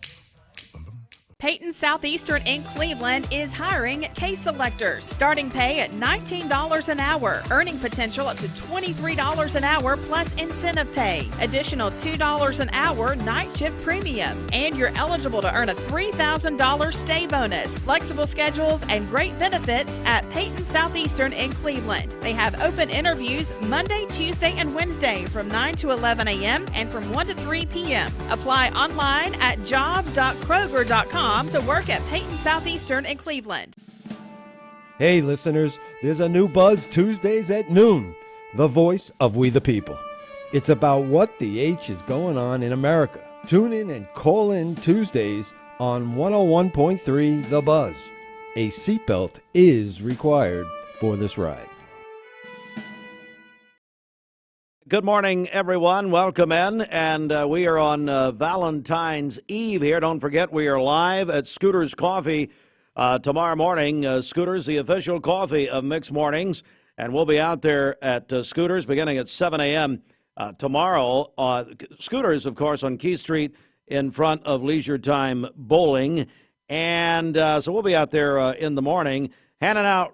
Peyton Southeastern in Cleveland is hiring case selectors. Starting pay at $19 an hour. Earning potential up to $23 an hour plus incentive pay. Additional $2 an hour night shift premium. And you're eligible to earn a $3,000 stay bonus. Flexible schedules and great benefits at Peyton Southeastern in Cleveland. They have open interviews Monday, Tuesday, and Wednesday from 9 to 11 a.m. and from 1 to 3 p.m. Apply online at jobs.kroger.com to work at Peyton Southeastern in Cleveland. Hey, listeners, there's a new buzz Tuesdays at noon, the voice of We the People. It's about what the H is going on in America. Tune in and call in Tuesdays on 101.3 The Buzz. A seatbelt is required for this ride. Good morning, everyone. Welcome in. And we are on Valentine's Eve here. Don't forget, we are live at Scooter's Coffee tomorrow morning. Scooter's, the official coffee of Mixed Mornings. And we'll be out there at Scooter's beginning at 7 a.m. Tomorrow. Scooter's, of course, on Key Street in front of Leisure Time Bowling. And so we'll be out there in the morning handing out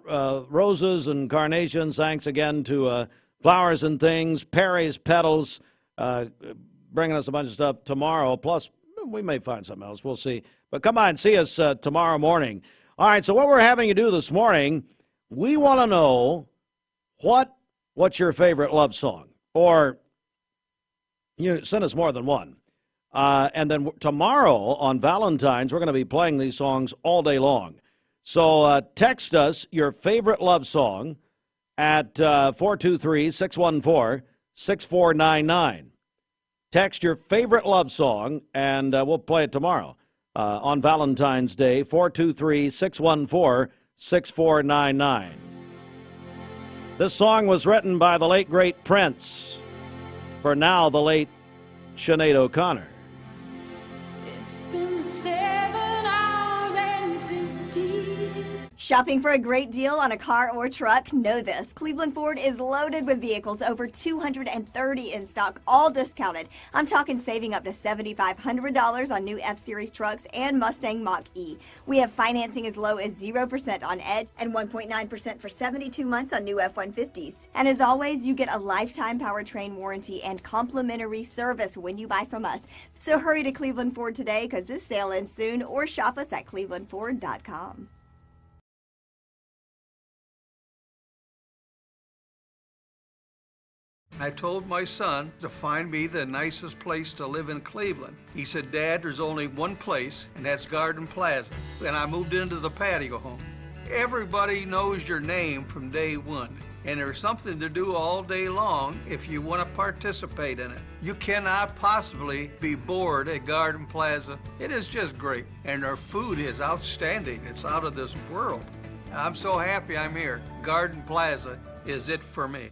roses and carnations. Thanks again to Flowers and Things, Perry's Petals, bringing us a bunch of stuff tomorrow. Plus, we may find something else. We'll see. But come on, see us tomorrow morning. All right, so what we're having you do this morning, we want to know what's your favorite love song? Or you send us more than one. And then tomorrow on Valentine's, we're going to be playing these songs all day long. So text us your favorite love song at 423-614-6499. Text your favorite love song, and we'll play it tomorrow on Valentine's Day, 423-614-6499. This song was written by the late, great Prince, for now the late Sinead O'Connor. It's been 7 hours and 15. Shopping for a great deal on a car or truck? Know this. Cleveland Ford is loaded with vehicles, over 230 in stock, all discounted. I'm talking saving up to $7,500 on new F-Series trucks and Mustang Mach-E. We have financing as low as 0% on Edge and 1.9% for 72 months on new F-150s. And as always, you get a lifetime powertrain warranty and complimentary service when you buy from us. So hurry to Cleveland Ford today, because this sale ends soon, or shop us at clevelandford.com. I told my son to find me the nicest place to live in Cleveland. He said, Dad, there's only one place, and that's Garden Plaza. And I moved into the patio home. Everybody knows your name from day one, and there's something to do all day long if you want to participate in it. You cannot possibly be bored at Garden Plaza. It is just great, and their food is outstanding. It's out of this world. I'm so happy I'm here. Garden Plaza is it for me.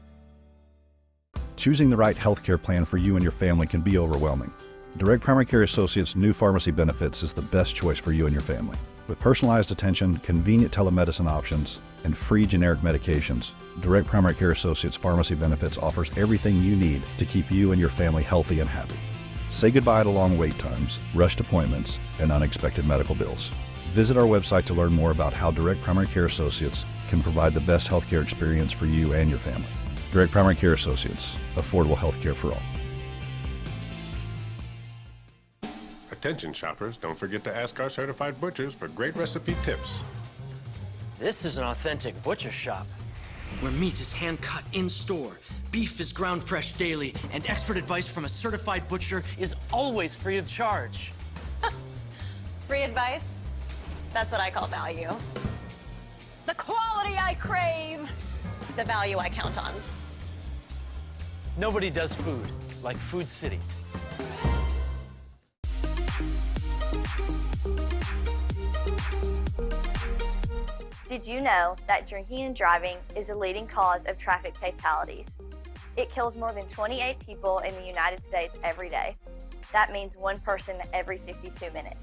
Choosing the right health care plan for you and your family can be overwhelming. Direct Primary Care Associates' new pharmacy benefits is the best choice for you and your family. With personalized attention, convenient telemedicine options, and free generic medications, Direct Primary Care Associates Pharmacy Benefits offers everything you need to keep you and your family healthy and happy. Say goodbye to long wait times, rushed appointments, and unexpected medical bills. Visit our website to learn more about how Direct Primary Care Associates can provide the best healthcare experience for you and your family. Direct Primary Care Associates, affordable health care for all. Attention shoppers, don't forget to ask our certified butchers for great recipe tips. This is an authentic butcher shop, where meat is hand-cut in-store, beef is ground fresh daily, and expert advice from a certified butcher is always free of charge. Free advice? That's what I call value. The quality I crave, the value I count on. Nobody does food like Food City. Did you know that drinking and driving is a leading cause of traffic fatalities? It kills more than 28 people in the United States every day. That means one person every 52 minutes.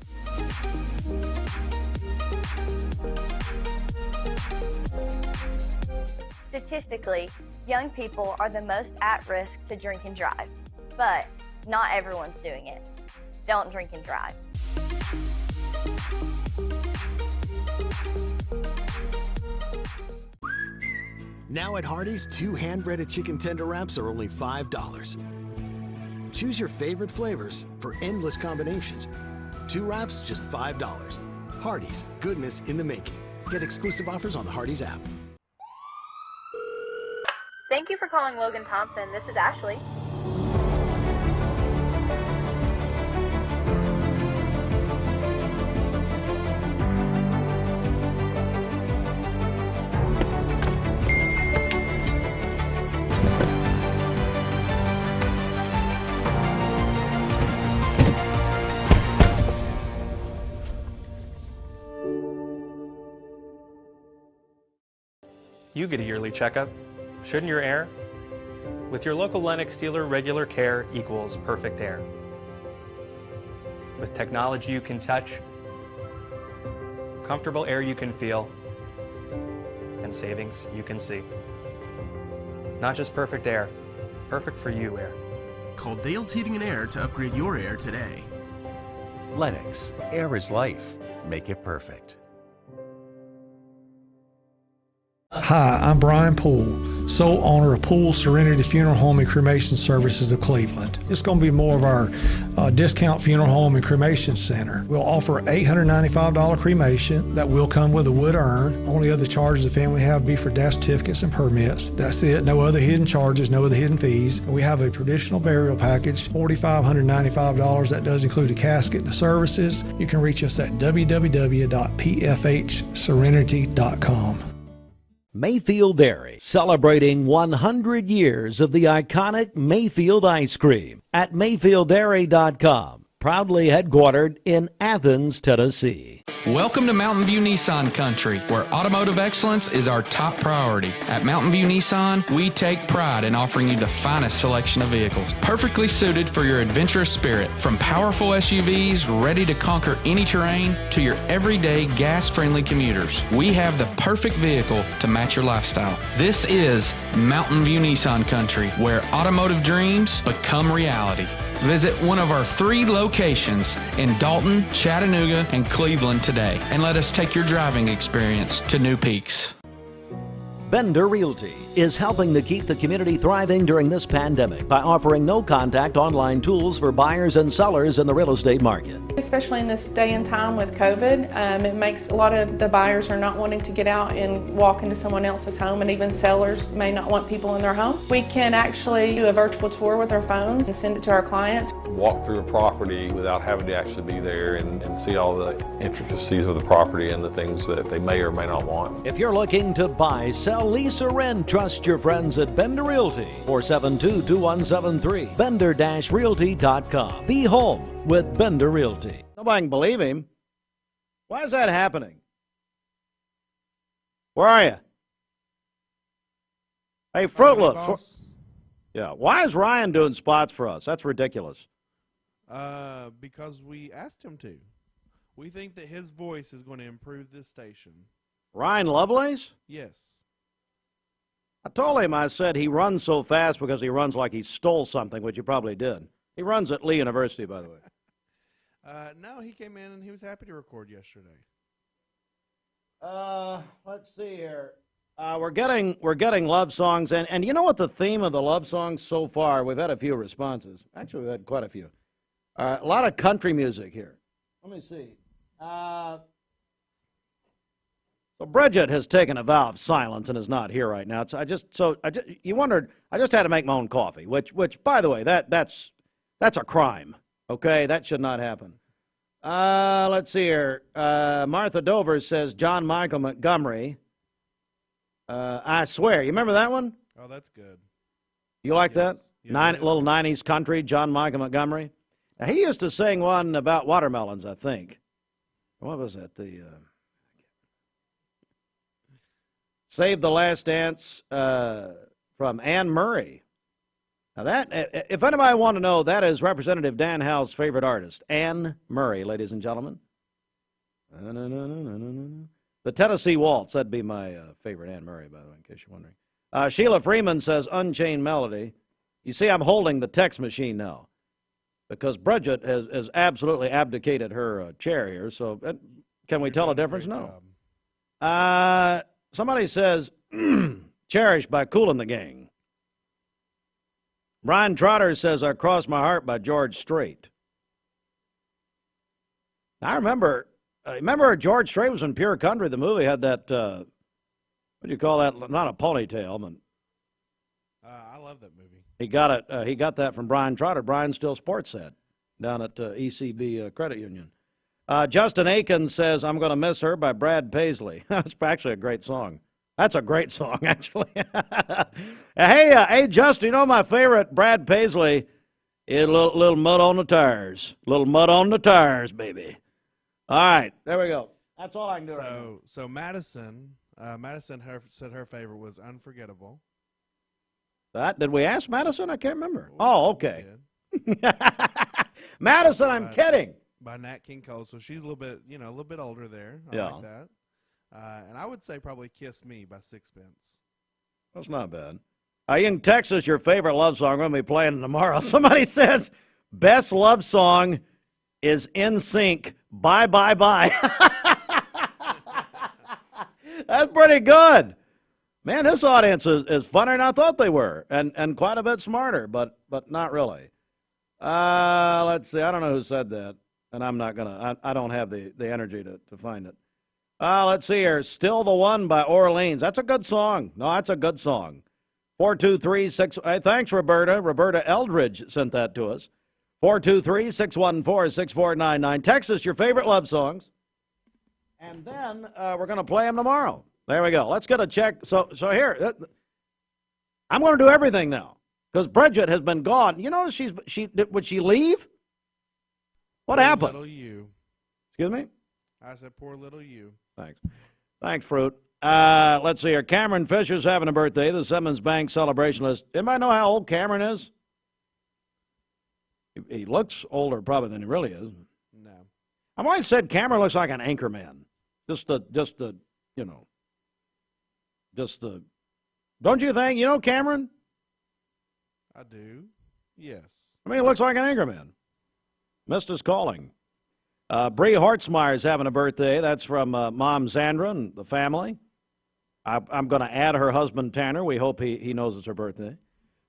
Statistically, young people are the most at risk to drink and drive, but not everyone's doing it. Don't drink and drive. Now at Hardee's, 2 hand-breaded chicken tender wraps are only $5. Choose your favorite flavors for endless combinations. 2 wraps, just $5. Hardee's, goodness in the making. Get exclusive offers on the Hardee's app. Thank you for calling Logan Thompson. This is Ashley. You get a yearly checkup. Shouldn't your air? With your local Lennox dealer, regular care equals perfect air. With technology you can touch, comfortable air you can feel, and savings you can see. Not just perfect air, perfect for you air. Call Dale's Heating and Air to upgrade your air today. Lennox, air is life. Make it perfect. Hi, I'm Brian Poole, sole owner of Poole Serenity Funeral Home and Cremation Services of Cleveland. It's going to be more of our discount funeral home and cremation center. We'll offer $895 cremation that will come with a wood urn. Only other charges the family have be for death certificates and permits. That's it. No other hidden charges, no other hidden fees. We have a traditional burial package, $4,595. That does include a casket and the services. You can reach us at www.pfhserenity.com. Mayfield Dairy, celebrating 100 years of the iconic Mayfield ice cream at MayfieldDairy.com, proudly headquartered in Athens, Tennessee. Welcome to Mountain View Nissan Country, where automotive excellence is our top priority. At Mountain View Nissan, we take pride in offering you the finest selection of vehicles, perfectly suited for your adventurous spirit. From powerful SUVs ready to conquer any terrain to your everyday gas-friendly commuters, we have the perfect vehicle to match your lifestyle. This is Mountain View Nissan Country, where automotive dreams become reality. Visit one of our 3 locations in Dalton, Chattanooga, and Cleveland today, and let us take your driving experience to new peaks. Bender Realty is helping to keep the community thriving during this pandemic by offering no-contact online tools for buyers and sellers in the real estate market. Especially in this day and time with COVID, it makes a lot of the buyers are not wanting to get out and walk into someone else's home, and even sellers may not want people in their home. We can actually do a virtual tour with our phones and send it to our clients. Walk through a property without having to actually be there and see all the intricacies of the property and the things that they may or may not want. If you're looking to buy, sell, lease, or rent, trust your friends at Bender Realty, 472-2173, bender-realty.com. Be home with Bender Realty. Nobody can believe him. Why is that happening? Where are you? Hey, Fruit Loops. Yeah, why is Ryan doing spots for us? That's ridiculous. Because we asked him to. We think that his voice is going to improve this station. Ryan Lovelace? Yes. I told him, I said he runs so fast because he runs like he stole something, which he probably did. He runs at Lee University, by the way. No, he came in and he was happy to record yesterday. Let's see here. We're getting love songs, and you know what the theme of the love songs so far? We've had a few responses. Actually, we've had quite a few. A lot of country music here. Let me see. So Bridget has taken a vow of silence and is not here right now. You wondered. I just had to make my own coffee, which by the way, that's a crime. Okay, that should not happen. Let's see here. Martha Dover says John Michael Montgomery. I swear. You remember that one? Oh, that's good. You like that? Yeah, little 90s country, John Michael Montgomery. Now, he used to sing one about watermelons, I think. What was that? Save the Last Dance from Anne Murray. Now that, if anybody want to know, that is Representative Dan Howe's favorite artist, Anne Murray, ladies and gentlemen. The Tennessee Waltz, that'd be my favorite Anne Murray, by the way, in case you're wondering. Sheila Freeman says Unchained Melody. You see, I'm holding the text machine now because Bridget has absolutely abdicated her chair here. So can we tell a difference? No. Somebody says Cherished by Kool and the Gang. Brian Trotter says I Cross My Heart by George Strait. I remember George Strait was in Pure Country. The movie had that, what do you call that? Not a ponytail, but I love that movie. He got it. He got that from Brian Trotter. Brian still sports that down at ECB Credit Union. Justin Aiken says I'm going to Miss Her by Brad Paisley. That's actually a great song. That's a great song, actually. Hey, Justin, you know my favorite Brad Paisley is little mud on the tires. Little mud on the tires, baby. All right, there we go. That's all I can do right now. So Madison Madison said her favorite was Unforgettable. Did we ask Madison? I can't remember. Oh, okay. Madison, I'm kidding. By Nat King Cole, so she's a little bit older there. I like that. And I would say probably Kiss Me by Sixpence. That's not bad. You can text us your favorite love song. We're going to be playing tomorrow. Somebody says, best love song is In Sync, Bye, Bye, Bye. That's pretty good. Man, this audience is funnier than I thought they were, and quite a bit smarter, but not really. Let's see. I don't know who said that, and I'm not going to. I don't have the energy to find it. Let's see here. Still the One by Orleans. That's a good song. No, that's a good song. 423-6. Hey, thanks, Roberta. Roberta Eldridge sent that to us. 423-614-6499. Text us your favorite love songs, and then we're going to play them tomorrow. There we go. Let's get a check. So here, I'm going to do everything now because Bridget has been gone. You notice would she leave? What happened? Little you. Excuse me? I said poor little you. Thanks, Fruit. Let's see here. Cameron Fisher's having a birthday. The Simmons Bank celebration list. Anybody know how old Cameron is? He looks older probably than he really is. No. I've always said Cameron looks like an anchor man. Don't you think? You know Cameron? I do. Yes. I mean, he looks like an anchor man. Missed his calling. Bree Hartzmeyer's having a birthday. That's from Mom Zandra and the family. I'm going to add her husband, Tanner. We hope he knows it's her birthday.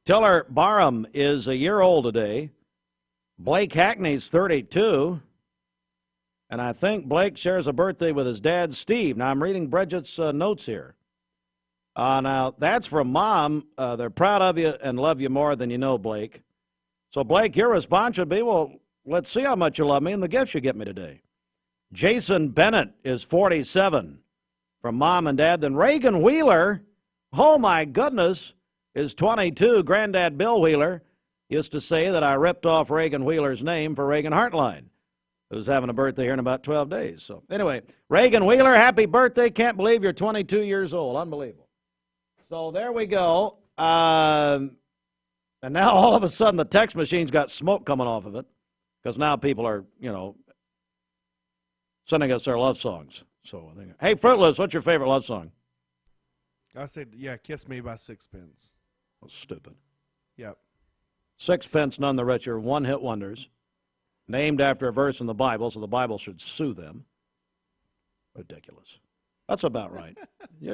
Tiller Barham is a year old today. Blake Hackney's 32. And I think Blake shares a birthday with his dad, Steve. Now, I'm reading Bridget's notes here. Now, that's from Mom. They're proud of you and love you more than you know, Blake. So, Blake, your response should be, well, let's see how much you love me and the gifts you get me today. Jason Bennett is 47 from Mom and Dad. Then Reagan Wheeler, oh, my goodness, is 22. Granddad Bill Wheeler used to say that I ripped off Reagan Wheeler's name for Reagan Hartline, who's having a birthday here in about 12 days. So anyway, Reagan Wheeler, happy birthday. Can't believe you're 22 years old. Unbelievable. So there we go. And now all of a sudden the text machine's got smoke coming off of it because now people are, sending us their love songs. So, hey, Fruit Loops, what's your favorite love song? I said, Kiss Me by Sixpence. That's stupid. Yep. Sixpence None the Richer, one-hit wonders, named after a verse in the Bible, so the Bible should sue them. Ridiculous. That's about right.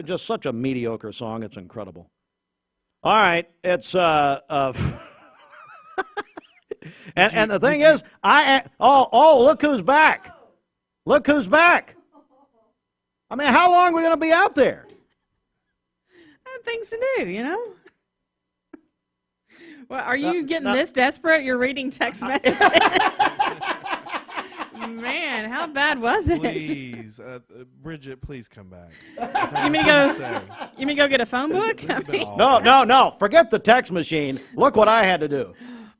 Just such a mediocre song. It's incredible. All right, it's and the thing is, look who's back. Look who's back. I mean, how long are we going to be out there? I have things to do, Well, are you getting this desperate? You're reading text messages? Man, how bad was it? Please, Bridget, please come back. You mean to go get a phone book? No. Forget the text machine. Look what I had to do.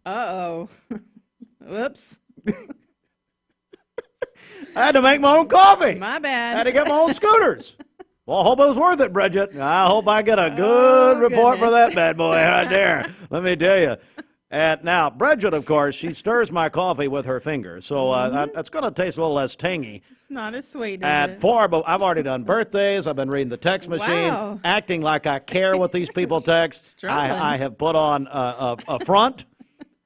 Uh-oh. Whoops. I had to make my own coffee. My bad. I had to get my own scooters. Well, I hope it was worth it, Bridget. I hope I get a good report for that bad boy right there. Let me tell you. And now, Bridget, of course, she stirs my coffee with her finger, so that's going to taste a little less tangy. It's not as sweet, At 4, but I've already done birthdays. I've been reading the text machine, acting like I care what these people text. I have put on a front.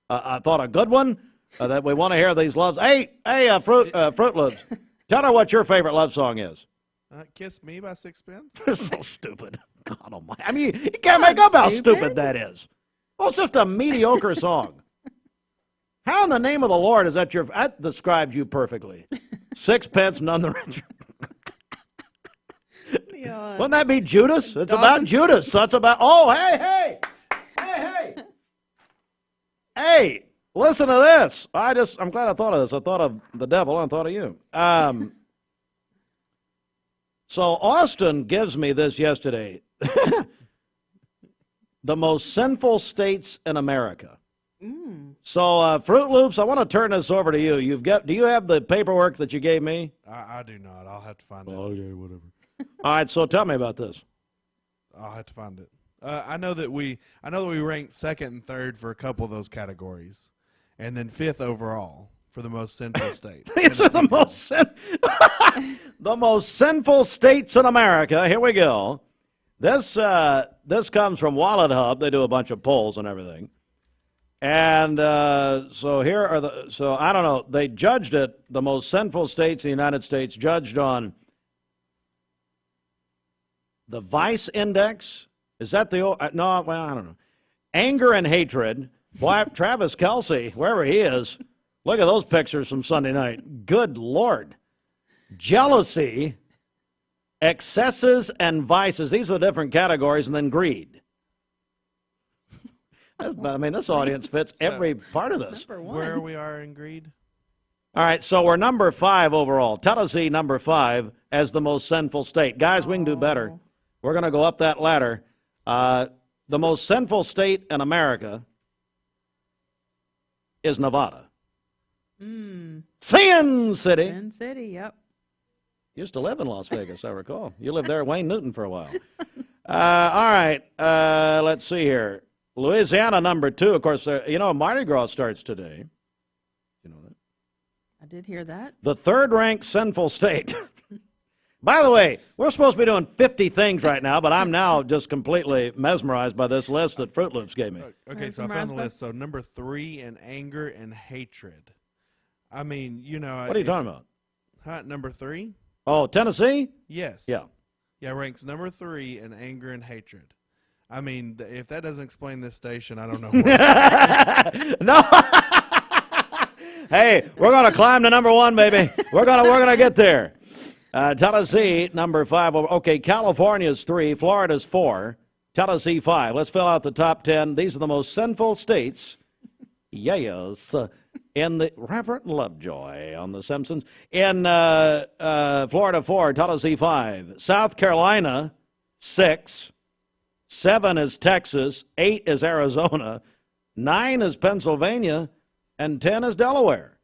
I thought a good one that we want to hear these loves. Hey, Fruit Loops, tell her what your favorite love song is. Kiss Me by Sixpence. It's so stupid. God almighty. I mean, you can't make up how stupid that is. Well, it's just a mediocre song. How in the name of the Lord is that that describes you perfectly. Sixpence None the Richer. Wouldn't that be Judas? It's about Judas. That's about, hey, listen to this. I'm glad I thought of this. I thought of the devil and I thought of you. So Austin gives me this yesterday. The most sinful states in America. So, Fruit Loops, I want to turn this over to you. Do you have the paperwork that you gave me? I do not. I'll have to find it. Okay, whatever. All right, so tell me about this. I'll have to find it. I know that we ranked second and third for a couple of those categories, and then fifth overall for the most sinful states. These are the most sinful states in America. Here we go. This comes from Wallet Hub. They do a bunch of polls and everything. And so here are so I don't know. They judged it, the most sinful states in the United States, judged on the Vice Index. Is that the old, no, well, I don't know. Anger and hatred. Boy, Travis Kelce, wherever he is, look at those pictures from Sunday night. Good Lord. Jealousy, excesses, and vices. These are the different categories, and then greed. I mean, this audience fits every part of this. Where we are in greed? All right, so we're number 5 overall. Tennessee, number 5, as the most sinful state. Guys, we can do better. We're going to go up that ladder. The most sinful state in America is Nevada. Sin City. Sin City, yep. Used to live in Las Vegas, I recall. You lived there at Wayne Newton for a while. All right, let's see here. Louisiana, number 2. Of course, Mardi Gras starts today. You know that? I did hear that. The third-ranked sinful state. By the way, we're supposed to be doing 50 things right now, but I'm now just completely mesmerized by this list that Fruit Loops gave me. Okay, so I found the list. So number 3 in anger and hatred. I mean, What are you talking about? Number 3? Oh, Tennessee? Yes. Yeah. Yeah, ranks number 3 in anger and hatred. I mean, if that doesn't explain this station, I don't know what. No. Hey, we're going to climb to number 1, baby. We're gonna get there. Tennessee, number 5. Okay, California's 3, Florida's 4, Tennessee 5. Let's fill out the top 10. These are the most sinful states. Yes. In the Reverend Lovejoy on The Simpsons. In Florida 4, Tennessee 5. South Carolina 6. 7 is Texas. 8 is Arizona. 9 is Pennsylvania. And 10 is Delaware.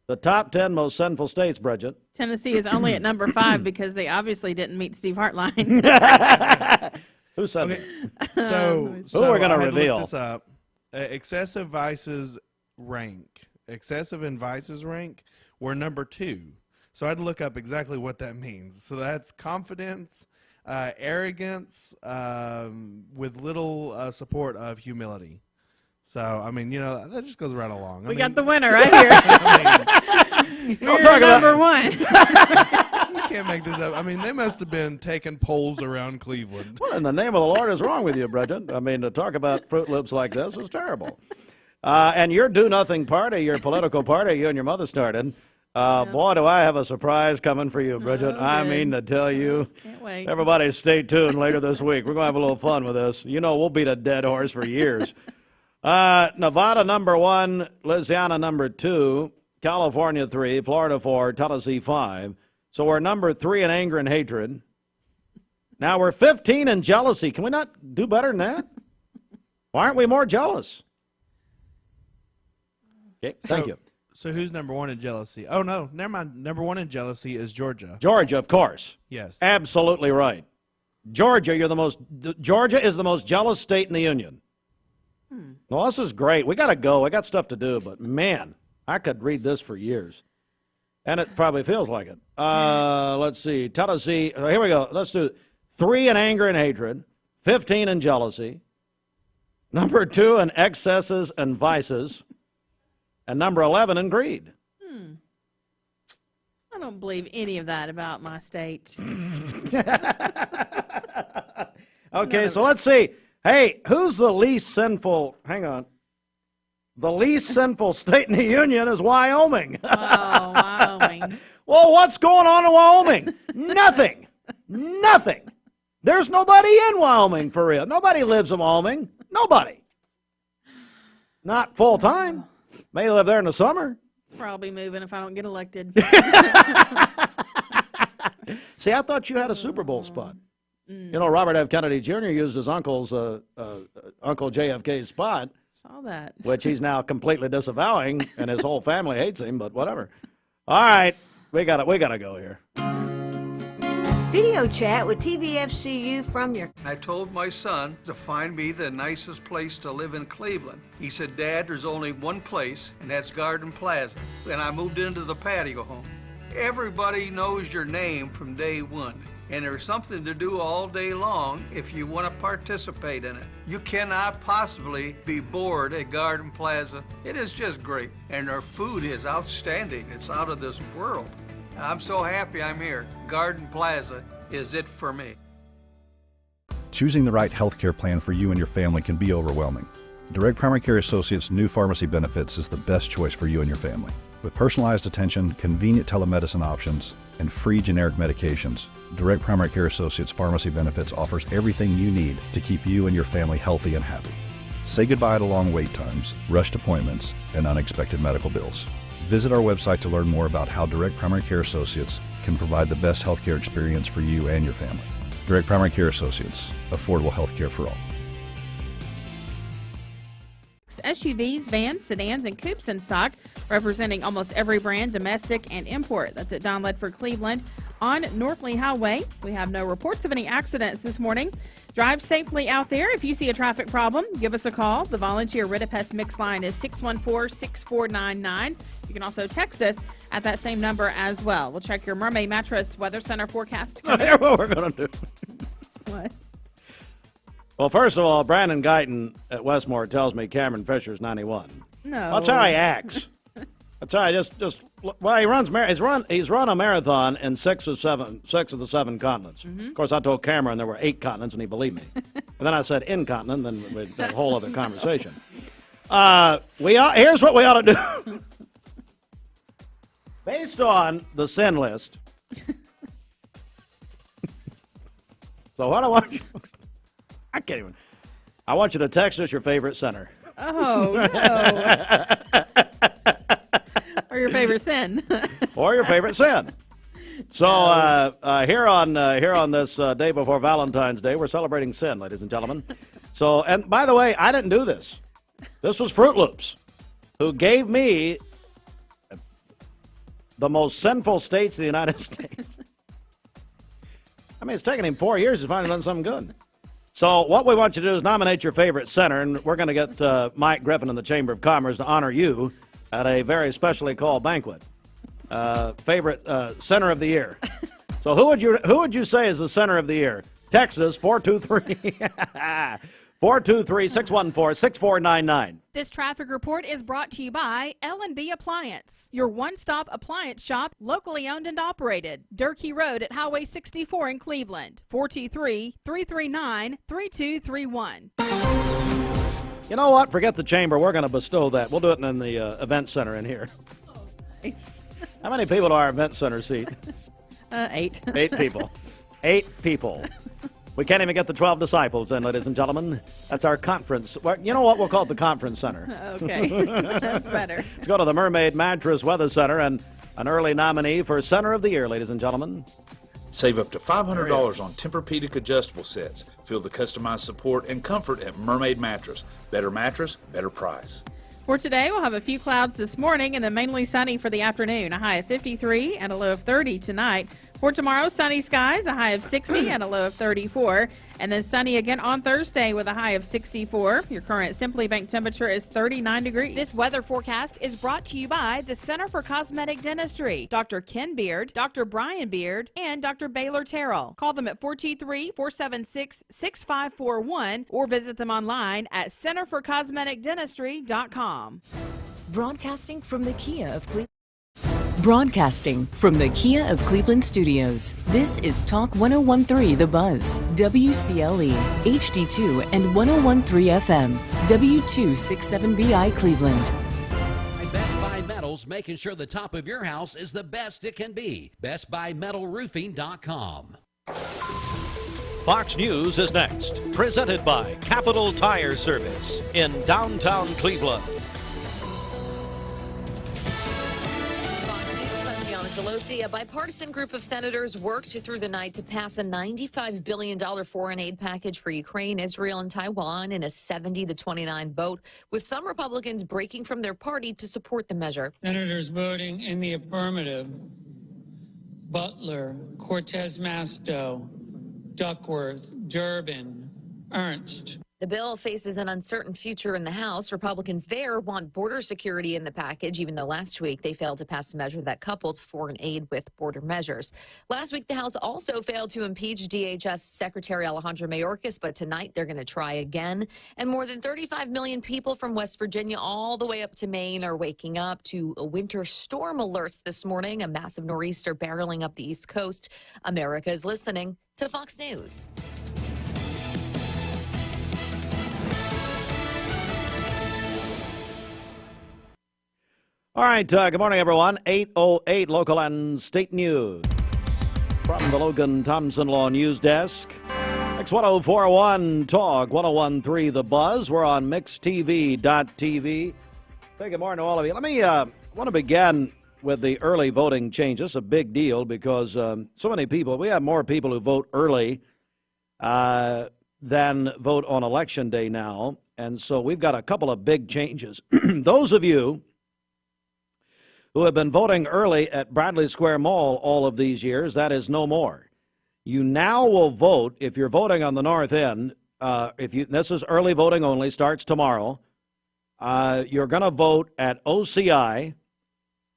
The top 10 most sinful states, Bridget. Tennessee is only at number 5 because they obviously didn't meet Steve Hartline. Who said that? So we're going to reveal. Look this up. Excessive vices rank. Excessive and vices rank. We're number 2. So I had to look up exactly what that means. So that's confidence, arrogance, with little support of humility. So, I mean, that just goes right along. We got the winner right here. You're number 1. You can't make this up. I mean, they must have been taking polls around Cleveland. What in the name of the Lord is wrong with you, Bridget? I mean, to talk about Fruit Loops like this is terrible. And your do-nothing party, your political party you and your mother started, boy, do I have a surprise coming for you, Bridget. I mean to tell you. Can't wait. Everybody stay tuned later this week. We're going to have a little fun with this. We'll beat a dead horse for years. Nevada, number 1. Louisiana, number 2. California, 3. Florida, 4. Tennessee, 5. So we're number 3 in anger and hatred. Now we're 15 in jealousy. Can we not do better than that? Why aren't we more jealous? Okay, thank you. So who's number 1 in jealousy? Oh, no, never mind. Number 1 in jealousy is Georgia. Georgia, of course. Yes. Absolutely right. Georgia, Georgia is the most jealous state in the union. Well, this is great. We got to go. I got stuff to do, but man, I could read this for years. And it probably feels like it. Let's see. Tennessee. Here we go. Let's do 3 in anger and hatred, 15 in jealousy, number 2 in excesses and vices, and number 11 in greed. I don't believe any of that about my state. Okay, so let's see. Hey, who's the least sinful? Hang on. The least sinful state in the union is Wyoming. Oh, Wyoming. Well, what's going on in Wyoming? Nothing. Nothing. There's nobody in Wyoming for real. Nobody lives in Wyoming. Nobody. Not full time. May live there in the summer. Probably moving if I don't get elected. See, I thought you had a Super Bowl spot. Robert F. Kennedy Jr. used his uncle's Uncle JFK's spot. Saw that. Which he's now completely disavowing, and his whole family hates him. But whatever. All right, we gotta go here. Video chat with TVFCU from your... I told my son to find me the nicest place to live in Cleveland. He said, Dad, there's only one place, and that's Garden Plaza. And I moved into the patio home. Everybody knows your name from day one, and there's something to do all day long if you want to participate in it. You cannot possibly be bored at Garden Plaza. It is just great, and their food is outstanding. It's out of this world. I'm so happy I'm here. Garden Plaza is it for me. Choosing the right health care plan for you and your family can be overwhelming. Direct Primary Care Associates' new pharmacy benefits is the best choice for you and your family. With personalized attention, convenient telemedicine options, and free generic medications, Direct Primary Care Associates Pharmacy Benefits offers everything you need to keep you and your family healthy and happy. Say goodbye to long wait times, rushed appointments, and unexpected medical bills. Visit our website to learn more about how Direct Primary Care Associates can provide the best healthcare experience for you and your family. Direct Primary Care Associates, affordable healthcare for all. SUVs, vans, sedans, and coupes in stock, representing almost every brand, domestic and import. That's at Don Ledford, Cleveland on Northley Highway. We have no reports of any accidents this morning. Drive safely out there. If you see a traffic problem, give us a call. The volunteer Ridipest mix line is 614-6499. You can also text us at that same number as well. We'll check your Mermaid Mattress Weather Center forecast. Here's what we're going to do. What? Well, first of all, Brandon Guyton at Westmore tells me Cameron Fisher's 91. No. That's how he acts. That's how he well, he's run a marathon in six of the seven continents. Mm-hmm. Of course, I told Cameron there were 8 continents, and he believed me. And then I said incontinent, then we had a whole other conversation. Here's what we ought to do. Based on the sin list. So what I want you... I can't even... I want you to text us your favorite center. Oh, no. Or your favorite sin. Or your favorite sin. So here on this day before Valentine's Day, we're celebrating sin, ladies and gentlemen. So, and by the way, I didn't do this. This was Fruit Loops, who gave me the most sinful states of the United States. I mean, it's taken him 4 years to finally done something good. So what we want you to do is nominate your favorite center, and we're going to get Mike Griffin in the Chamber of Commerce to honor you at a very specially called banquet. Favorite center of the year. So who would you say is the center of the year? Text us 423-614-6499. This traffic report is brought to you by L&B Appliance, your one-stop appliance shop, locally owned and operated. Durkee Road at Highway 64 in Cleveland. 423-339-3231. You know what? Forget the chamber. We're going to bestow that. We'll do it in the event center in here. Nice. How many people do our event center seat? 8. 8 people. 8 people. We can't even get the 12 disciples in, ladies and gentlemen. That's our conference. Well, you know what? We'll call it the conference center. Okay. That's better. Let's go to the Mermaid Mattress Weather Center and an early nominee for Center of the Year, ladies and gentlemen. Save up to $500 on Tempur-Pedic adjustable sets. Feel the customized support and comfort at Mermaid Mattress. Better mattress, better price. For today, we'll have a few clouds this morning and then mainly sunny for the afternoon. A high of 53 and a low of 30 tonight. For tomorrow, sunny skies, a high of 60 and a low of 34. And then sunny again on Thursday with a high of 64. Your current Simply Bank temperature is 39 degrees. This weather forecast is brought to you by the Center for Cosmetic Dentistry, Dr. Ken Beard, Dr. Brian Beard, and Dr. Baylor Terrell. Call them at 423-476-6541 or visit them online at centerforcosmeticdentistry.com. Broadcasting from the Kia of Cleveland. Broadcasting from the Kia of Cleveland studios, this is Talk 1013 The Buzz, WCLE, HD2 and 1013 FM, W267BI Cleveland. Best Buy Metals, making sure the top of your house is the best it can be. BestBuyMetalRoofing.com. Fox News is next, presented by Capital Tire Service in downtown Cleveland. Pelosi, a bipartisan group of senators worked through the night to pass a $95 billion foreign aid package for Ukraine, Israel, and Taiwan in a 70-29 vote, with some Republicans breaking from their party to support the measure. Senators voting in the affirmative Butler, Cortez Masto, Duckworth, Durbin, Ernst. The bill faces an uncertain future in the House. Republicans there want border security in the package, even though last week they failed to pass a measure that coupled foreign aid with border measures. Last week, the House also failed to impeach DHS Secretary Alejandro Mayorkas, but tonight they're going to try again. And more than 35 million people from West Virginia all the way up to Maine are waking up to winter storm alerts this morning. A massive nor'easter barreling up the East Coast. America is listening to Fox News. All right, good morning, everyone. 8:08 local and state news from the Logan Thompson Law News Desk. X1041 Talk, 1013 The Buzz. We're on mixtv.tv. Hey, good morning to all of you. Let me want to begin with the early voting changes. A big deal because so many people, we have more people who vote early than vote on Election Day now. And so we've got a couple of big changes. Those of you who have been voting early at Bradley Square Mall all of these years, that is no more. You now will vote, if you're voting on the North End, this is early voting only, starts tomorrow, you're going to vote at OCI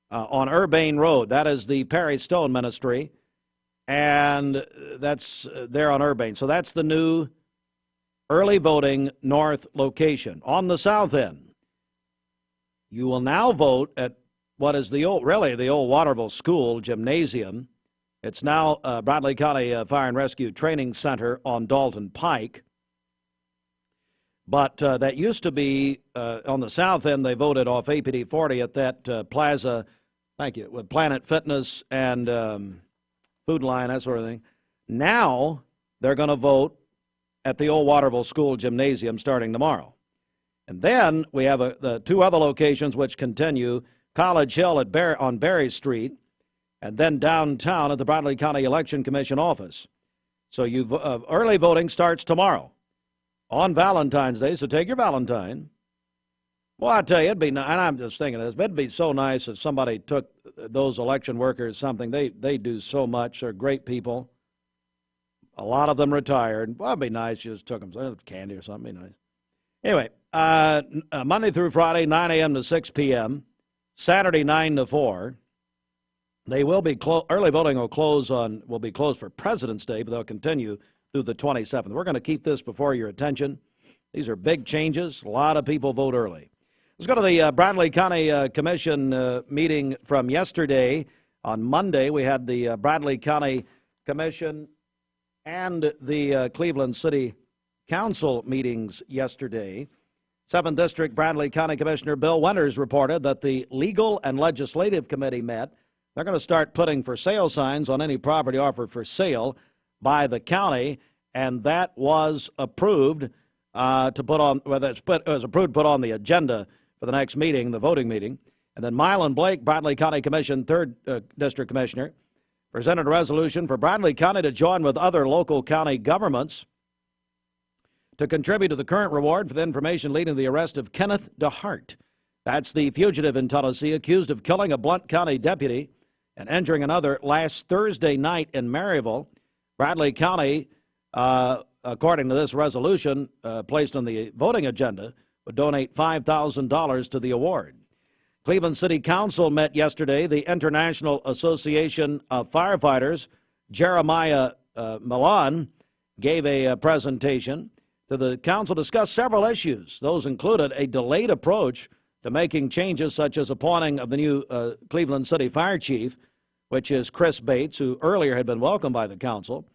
on Urbane Road. That is the Perry Stone Ministry, and that's there on Urbane. So that's the new early voting North location. On the South End, you will now vote at what is the old Waterville School Gymnasium. It's now Bradley County Fire and Rescue Training Center on Dalton Pike. But that used to be on the south end. They voted off APD 40 at that plaza, thank you, with Planet Fitness and Food Line, that sort of thing. Now they're going to vote at the old Waterville School Gymnasium starting tomorrow. And then we have the two other locations which continue: College Hill on Berry Street, and then downtown at the Bradley County Election Commission office. So early voting starts tomorrow on Valentine's Day, so take your Valentine. Well, I tell you, it'd be nice, and I'm just thinking of this, but it'd be so nice if somebody took those election workers something. They do so much. They're great people. A lot of them retired. Well, it'd be nice you just took them some candy or something. It'd be nice. Anyway, Monday through Friday, 9 a.m. to 6 p.m., Saturday 9 to 4. They will be early voting will be closed for President's Day, but they'll continue through the 27th. We're going to keep this before your attention. These are big changes. A lot of people vote early. Let's go to the Bradley County Commission meeting from yesterday. On Monday, we had the Bradley County Commission and the Cleveland City Council meetings yesterday. 7th District Bradley County Commissioner Bill Winters reported that the Legal and Legislative Committee met. They're going to start putting for sale signs on any property offered for sale by the county, and that was approved to put on, it was approved to put on the agenda for the next meeting, the voting meeting. And then Mylan Blake, Bradley County Commission 3rd District Commissioner, presented a resolution for Bradley County to join with other local county governments to contribute to the current reward for the information leading to the arrest of Kenneth DeHart. That's the fugitive in Tennessee accused of killing a Blount County deputy and injuring another last Thursday night in Maryville. Bradley County, according to this resolution placed on the voting agenda, would donate $5,000 to the award. Cleveland City Council met yesterday. The International Association of Firefighters, Jeremiah Milan, gave a presentation to the council, discussed several issues. Those included a delayed approach to making changes such as appointing of the new Cleveland City Fire Chief, which is Chris Bates, who earlier had been welcomed by the council.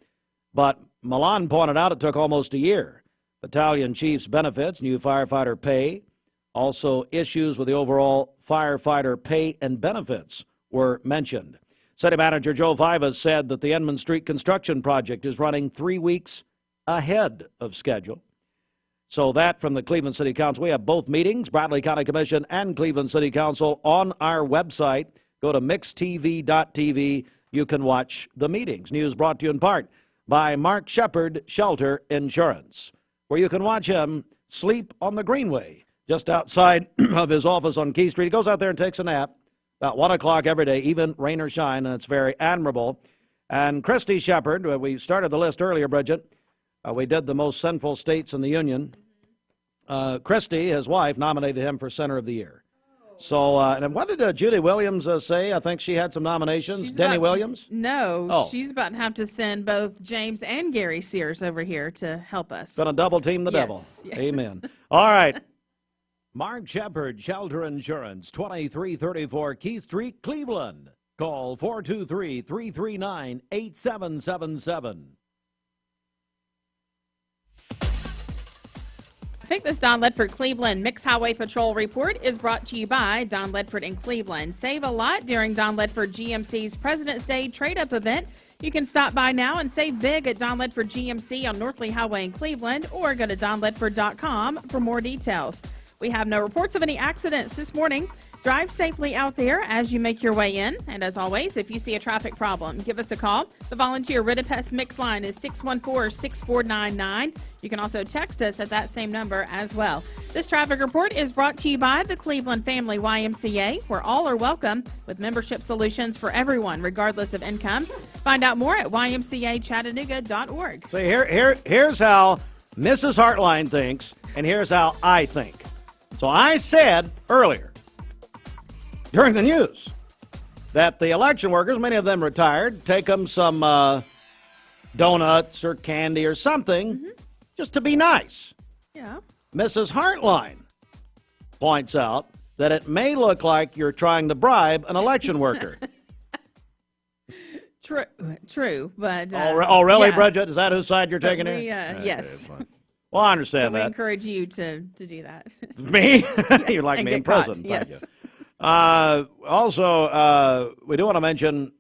But Milan pointed out it took almost a year. Battalion chiefs' benefits, new firefighter pay, also issues with the overall firefighter pay and benefits were mentioned. City Manager Joe Vivas said that the Edmund Street construction project is running 3 weeks ahead of schedule. So that from the Cleveland City Council. We have both meetings, Bradley County Commission and Cleveland City Council, on our website. Go to mixtv.tv. You can watch the meetings. News brought to you in part by Mark Shepard Shelter Insurance, where you can watch him sleep on the Greenway just outside of his office on Key Street. He goes out there and takes a nap about 1 o'clock every day, even rain or shine, and it's very admirable. And Christy Shepard, we started the list earlier, Bridget. We did the most sinful states in the Union. Christy, his wife, nominated him for Center of the Year. So, and what did Judy Williams say? I think she had some nominations. Denny Williams? No, she's about to have to send both James and Gary Sears over here to help us. Gonna double team the devil. Yeah. Amen. All right. Mark Shepard, Shelter Insurance, 2334 Keith Street, Cleveland. Call 423-339-8777. I think this Don Ledford Cleveland Mixed Highway Patrol report is brought to you by Don Ledford in Cleveland. Save a lot during Don Ledford GMC's President's Day trade-up event. You can stop by now and save big at Don Ledford GMC on Northley Highway in Cleveland, or go to donledford.com for more details. We have no reports of any accidents this morning. Drive safely out there as you make your way in. And as always, if you see a traffic problem, give us a call. The volunteer Ridipest Mix line is 614-6499. You can also text us at that same number as well. This traffic report is brought to you by the Cleveland Family YMCA, where all are welcome, with membership solutions for everyone, regardless of income. Find out more at ymcachattanooga.org. So here's how Mrs. Hartline thinks, and here's how I think. So I said earlier, during the news, that the election workers, many of them retired, take them some donuts or candy or something just to be nice. Yeah. Mrs. Hartline points out that it may look like you're trying to bribe an election worker. True, but... oh, really, yeah. Bridget? Is that whose side you're taking here? Yes. Well, I understand so that. we encourage you to do that. Me? Yes, You'd like and me in get caught. prison. Yes. Thank you. Also, we do want to mention,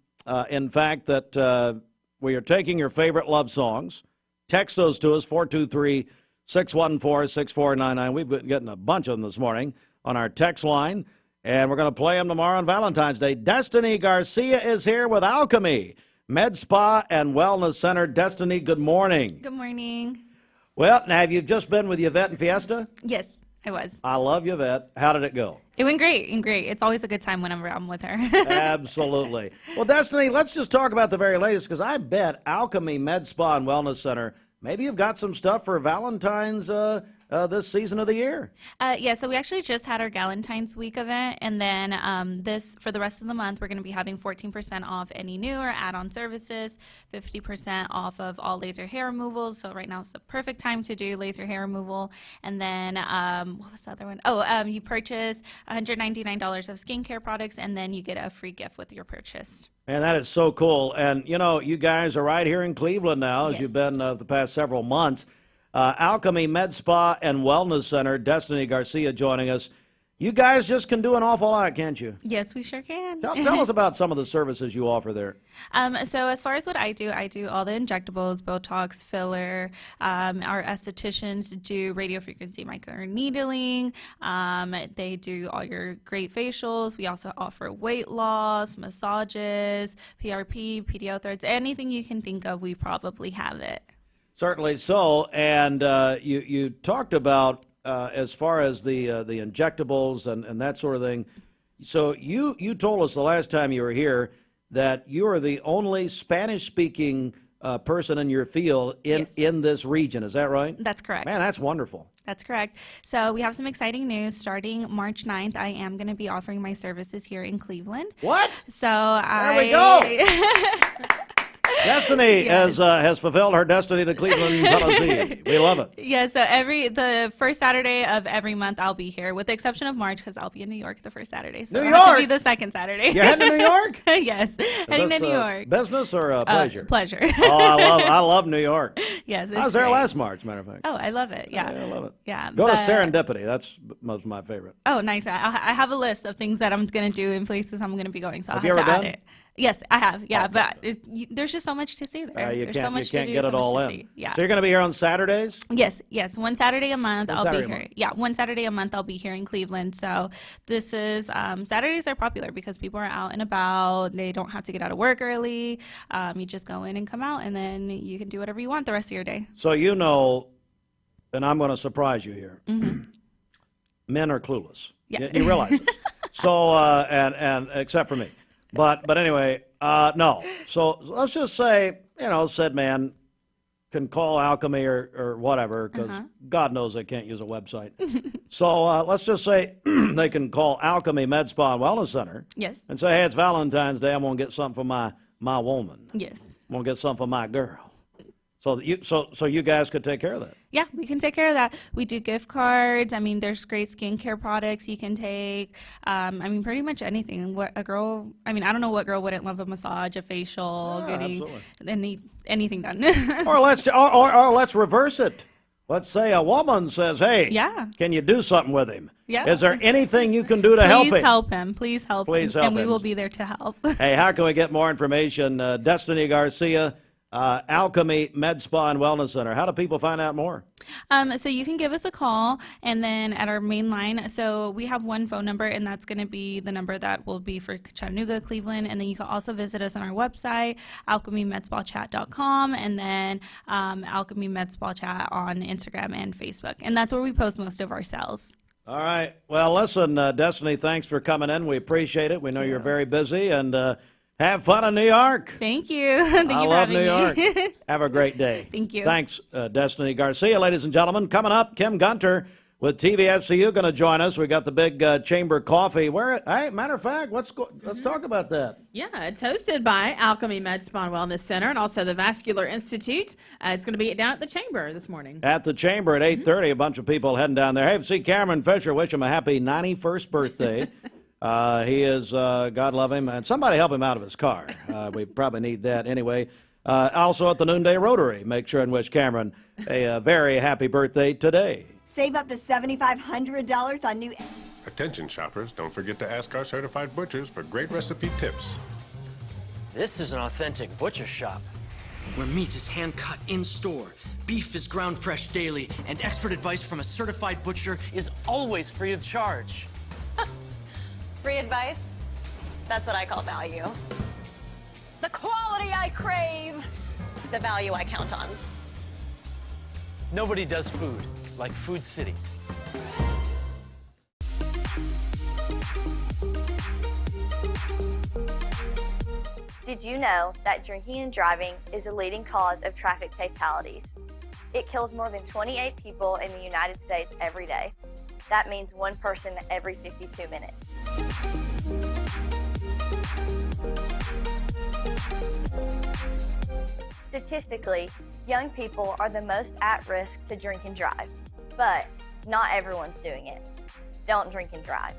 in fact, that we are taking your favorite love songs. Text those to us, 423-614-6499. We've been getting a bunch of them this morning on our text line, and we're going to play them tomorrow on Valentine's Day. Destiny Garcia is here with Alchemy, Med Spa and Wellness Center. Destiny, good morning. Good morning. Well, now, have you just been with Yvette and Fiesta? Yes, I was. I love Yvette. How did it go? It went great. It's always a good time whenever I'm with her. Absolutely. Well, Destiny, let's just talk about the very latest, because I bet Alchemy Med Spa and Wellness Center, maybe you've got some stuff for Valentine's this season of the year. Yeah, so we actually just had our Galentine's Week event, and then for the rest of the month, we're going to be having 14% off any new or add-on services, 50% off of all laser hair removals. So right now is the perfect time to do laser hair removal. And then, what was the other one? You purchase $199 of skincare products, and then you get a free gift with your purchase. And that is so cool. And, you know, you guys are right here in Cleveland now, as you've been the past several months. Alchemy Med Spa and Wellness Center, Destiny Garcia joining us. You guys just can do an awful lot, can't you? Yes, we sure can. Tell us about some of the services you offer there. So as far as what I do all the injectables, Botox, filler. Our estheticians do radiofrequency microneedling. They do all your great facials. We also offer weight loss, massages, PRP, pediotherapies, anything you can think of, we probably have it. Certainly so. And you talked about as far as the injectables and that sort of thing. So you told us the last time you were here that you are the only Spanish-speaking person in your field in this region. Is that right? That's correct. Man, that's wonderful. That's correct. So we have some exciting news. Starting March 9th, I am going to be offering my services here in Cleveland. What? So there we go. Destiny has fulfilled her destiny to Cleveland, Tennessee. We love it. Yeah, so the first Saturday of every month I'll be here, with the exception of March, because I'll be in New York the first Saturday. So New it'll have York? to be the second Saturday. You're heading to New York? Yes, heading to New York. Business or pleasure? Pleasure. Oh, I love New York. Yes, I was there last March, matter of fact. Oh, I love it. Yeah, I love it. Yeah. Go to Serendipity. That's most of my favorite. Oh, nice. I have a list of things that I'm going to do in places I'm going to be going, so I'll Have have you to ever add done? it. Yes, I have. Yeah, but there's just so much to see there. You There's so much can't to do, get so it all much to in. see. Yeah. So you're going to be here on Saturdays? Yes. One Saturday a month I'll be Saturday a here. month. Yeah, one Saturday a month I'll be here in Cleveland. So this is Saturdays are popular because people are out and about. They don't have to get out of work early. You just go in and come out, and then you can do whatever you want the rest of your day. So you know, and I'm going to surprise you here. Men are clueless. Yeah. You realize it. So and except for me. But anyway, No. So let's just say, said man can call Alchemy or whatever, because God knows they can't use a website. So let's just say they can call Alchemy Med Spa and Wellness Center. Yes. And say, hey, it's Valentine's Day. I'm going to get something for my woman. Yes. I'm going to get something for my girl. So you guys could take care of that. Yeah, we can take care of that. We do gift cards. I mean, there's great skincare products you can take. I mean, pretty much anything. What a girl, I mean, I don't know what girl wouldn't love a massage, a facial, getting anything done. or let's reverse it. Let's say a woman says, hey, can you do something with him? Yeah. Is there anything you can do to help him? Please help him. Please help him. Please help him. And we will be there to help. Hey, how can we get more information? Destiny Garcia, Alchemy Med Spa and Wellness Center. How do people find out more? So you can give us a call, and then at our main line. So we have one phone number, and that's going to be the number that will be for Chattanooga, Cleveland. And then you can also visit us on our website, alchemymedspa-chat.com, and then Alchemy Med Spa Chat on Instagram and Facebook. And that's where we post most of our sales. All right. Well, listen, Destiny, thanks for coming in. We appreciate it. We know you're very busy, and have fun in New York. Thank you. Thank you for having me. I love New York. Have a great day. Thank you. Thanks, Destiny Garcia. Ladies and gentlemen, coming up, Kim Gunter with TVFCU going to join us. We got the big chamber coffee. Hey, matter of fact, let's talk about that. Yeah, it's hosted by Alchemy Med Spa and Wellness Center and also the Vascular Institute. It's going to be down at the chamber this morning. At the chamber at 8:30, a bunch of people heading down there. Hey, see Cameron Fisher. Wish him a happy 91st birthday. He is, God love him, and somebody help him out of his car. We probably need that anyway. Also at the Noonday Rotary, make sure and wish Cameron a very happy birthday today. Save up to $7,500 on new... Attention shoppers, don't forget to ask our certified butchers for great recipe tips. This is an authentic butcher shop, where meat is hand-cut in-store, beef is ground fresh daily, and expert advice from a certified butcher is always free of charge. Free advice? That's what I call value. The quality I crave, the value I count on. Nobody does food like Food City. Did you know that drinking and driving is a leading cause of traffic fatalities? It kills more than 28 people in the United States every day. That means one person every 52 minutes. Statistically, young people are the most at risk to drink and drive, but not everyone's doing it. Don't drink and drive.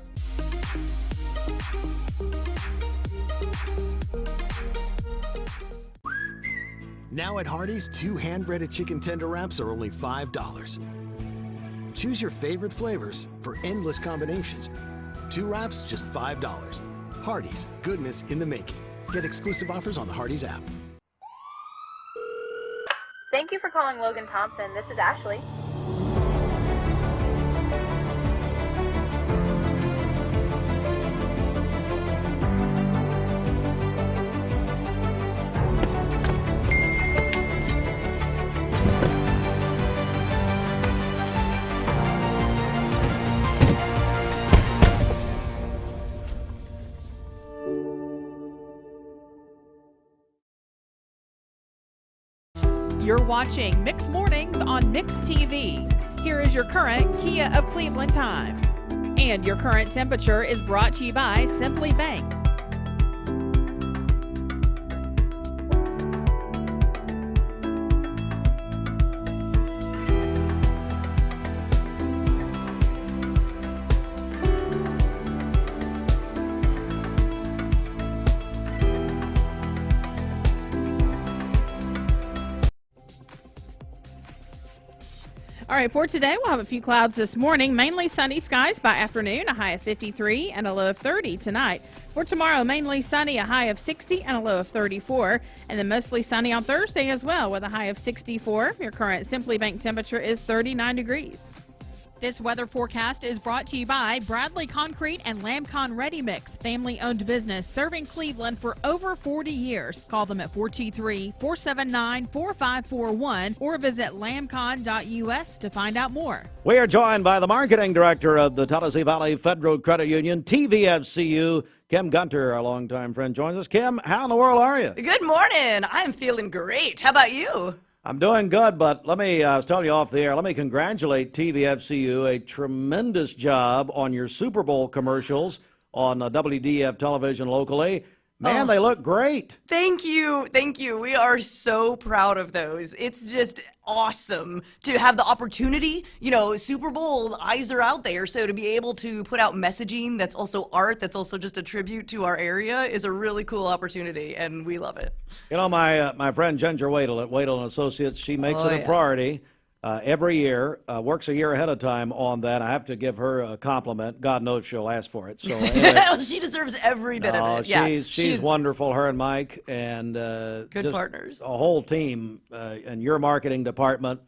Now at Hardee's, 2 hand-breaded chicken tender wraps are only $5. Choose your favorite flavors for endless combinations. 2 wraps, just $5. Hardee's, goodness in the making. Get exclusive offers on the Hardee's app. Thank you for calling Logan Thompson. This is Ashley. You're watching Mix Mornings on Mix TV. Here is your current Kia of Cleveland time. And your current temperature is brought to you by Simply Bank. All right, for today, we'll have a few clouds this morning, mainly sunny skies by afternoon, a high of 53 and a low of 30 tonight. For tomorrow, mainly sunny, a high of 60 and a low of 34, and then mostly sunny on Thursday as well with a high of 64. Your current Simply Bank temperature is 39 degrees. This weather forecast is brought to you by Bradley Concrete and Lamcon Ready Mix, family-owned business serving Cleveland for over 40 years. Call them at 423-479-4541 or visit lamcon.us to find out more. We are joined by the marketing director of the Tennessee Valley Federal Credit Union, TVFCU, Kim Gunter, our longtime friend, joins us. Kim, how in the world are you? Good morning. I'm feeling great. How about you? I'm doing good, but let me, I was telling you off the air, let me congratulate TVFCU, a tremendous job on your Super Bowl commercials on WDF television locally. Man, they look great. Thank you. Thank you. We are so proud of those. It's just awesome to have the opportunity. You know, Super Bowl, the eyes are out there. So to be able to put out messaging that's also art, that's also just a tribute to our area is a really cool opportunity, and we love it. You know, my friend Ginger Wadle at Wadle & Associates, she makes it a priority every year, works a year ahead of time on that. I have to give her a compliment. God knows she'll ask for it. So anyway, she deserves every bit of it. Yeah, she's wonderful, her and Mike, and good partners. A whole team in your marketing department.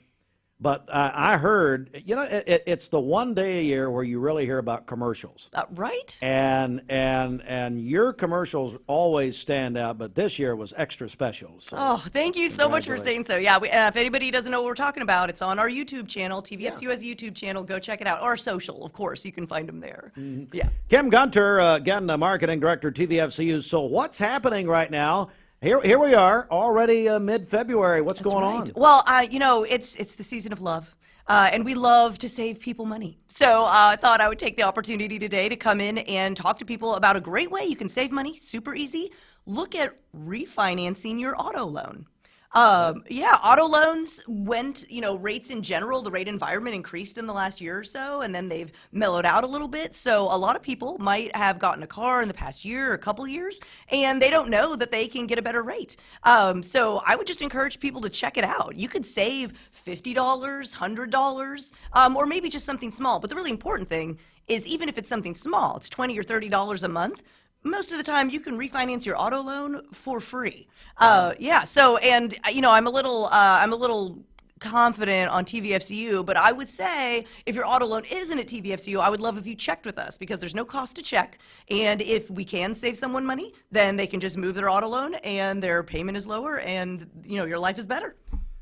But I heard, you know, it's the one day a year where you really hear about commercials. Right? And your commercials always stand out, but this year was extra special. So oh, thank you so much for saying so. Yeah, if anybody doesn't know what we're talking about, it's on our YouTube channel. TVFCU has a YouTube channel. Go check it out. Or social, of course. You can find them there. Mm-hmm. Yeah. Kim Gunter, again, the marketing director, TVFCU. So what's happening right now? Here we are, already mid-February. What's going on? Well, you know, it's the season of love. And we love to save people money. So I thought I would take the opportunity today to come in and talk to people about a great way you can save money, super easy. Look at refinancing your auto loan. Yeah, auto loans went, you know, rates in general, the rate environment increased in the last year or so, and then they've mellowed out a little bit. So a lot of people might have gotten a car in the past year or a couple years, and they don't know that they can get a better rate. So I would just encourage people to check it out. You could save $50, $100, or maybe just something small. But the really important thing is even if it's something small, it's $20 or $30 a month, most of the time you can refinance your auto loan for free. Yeah. So, and you know, I'm a little confident on TVFCU, but I would say if your auto loan isn't at TVFCU, I would love if you checked with us because there's no cost to check. And if we can save someone money, then they can just move their auto loan and their payment is lower and, you know, your life is better.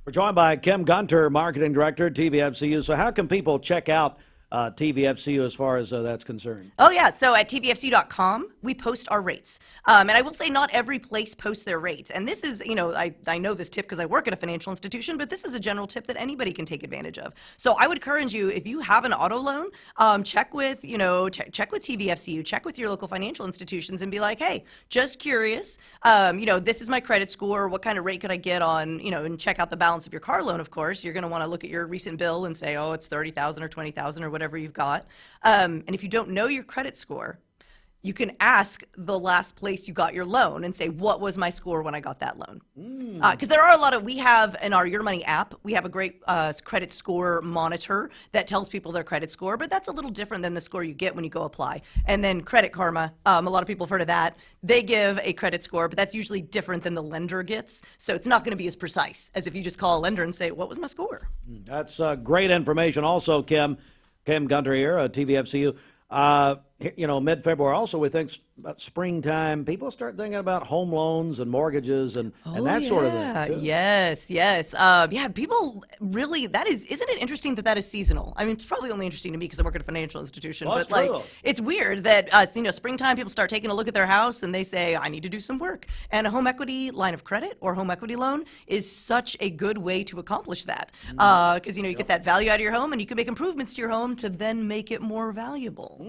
We're joined by Kim Gunter, marketing director, TVFCU. So how can people check out TVFCU as far as that's concerned? Oh, yeah. So at tvfcu.com, we post our rates. And I will say not every place posts their rates. And this is, you know, I know this tip because I work at a financial institution, but this is a general tip that anybody can take advantage of. So I would encourage you, if you have an auto loan, check with, you know, check with TVFCU, check with your local financial institutions and be like, hey, just curious, you know, this is my credit score. What kind of rate could I get on, you know, and check out the balance of your car loan, of course. You're going to want to look at your recent bill and say, oh, it's $30,000 or $20,000 or whatever you've got. And if you don't know your credit score, you can ask the last place you got your loan and say, what was my score when I got that loan? Because there are a lot of, we have in our Your Money app, we have a great credit score monitor that tells people their credit score, but that's a little different than the score you get when you go apply. And then Credit Karma, a lot of people have heard of that. They give a credit score, but that's usually different than the lender gets. So it's not going to be as precise as if you just call a lender and say, what was my score? That's great information. Also, Kim Gunter here, TVFCU. You know, mid-February also, we think about springtime. People start thinking about home loans and mortgages and that sort of thing, too. Yes. Yeah, people really, isn't it interesting that is seasonal? I mean, it's probably only interesting to me because I work at a financial institution, well, but like, it's weird that, you know, springtime people start taking a look at their house and they say, I need to do some work. And a home equity line of credit or home equity loan is such a good way to accomplish that. Because, you know, you get that value out of your home and you can make improvements to your home to then make it more valuable.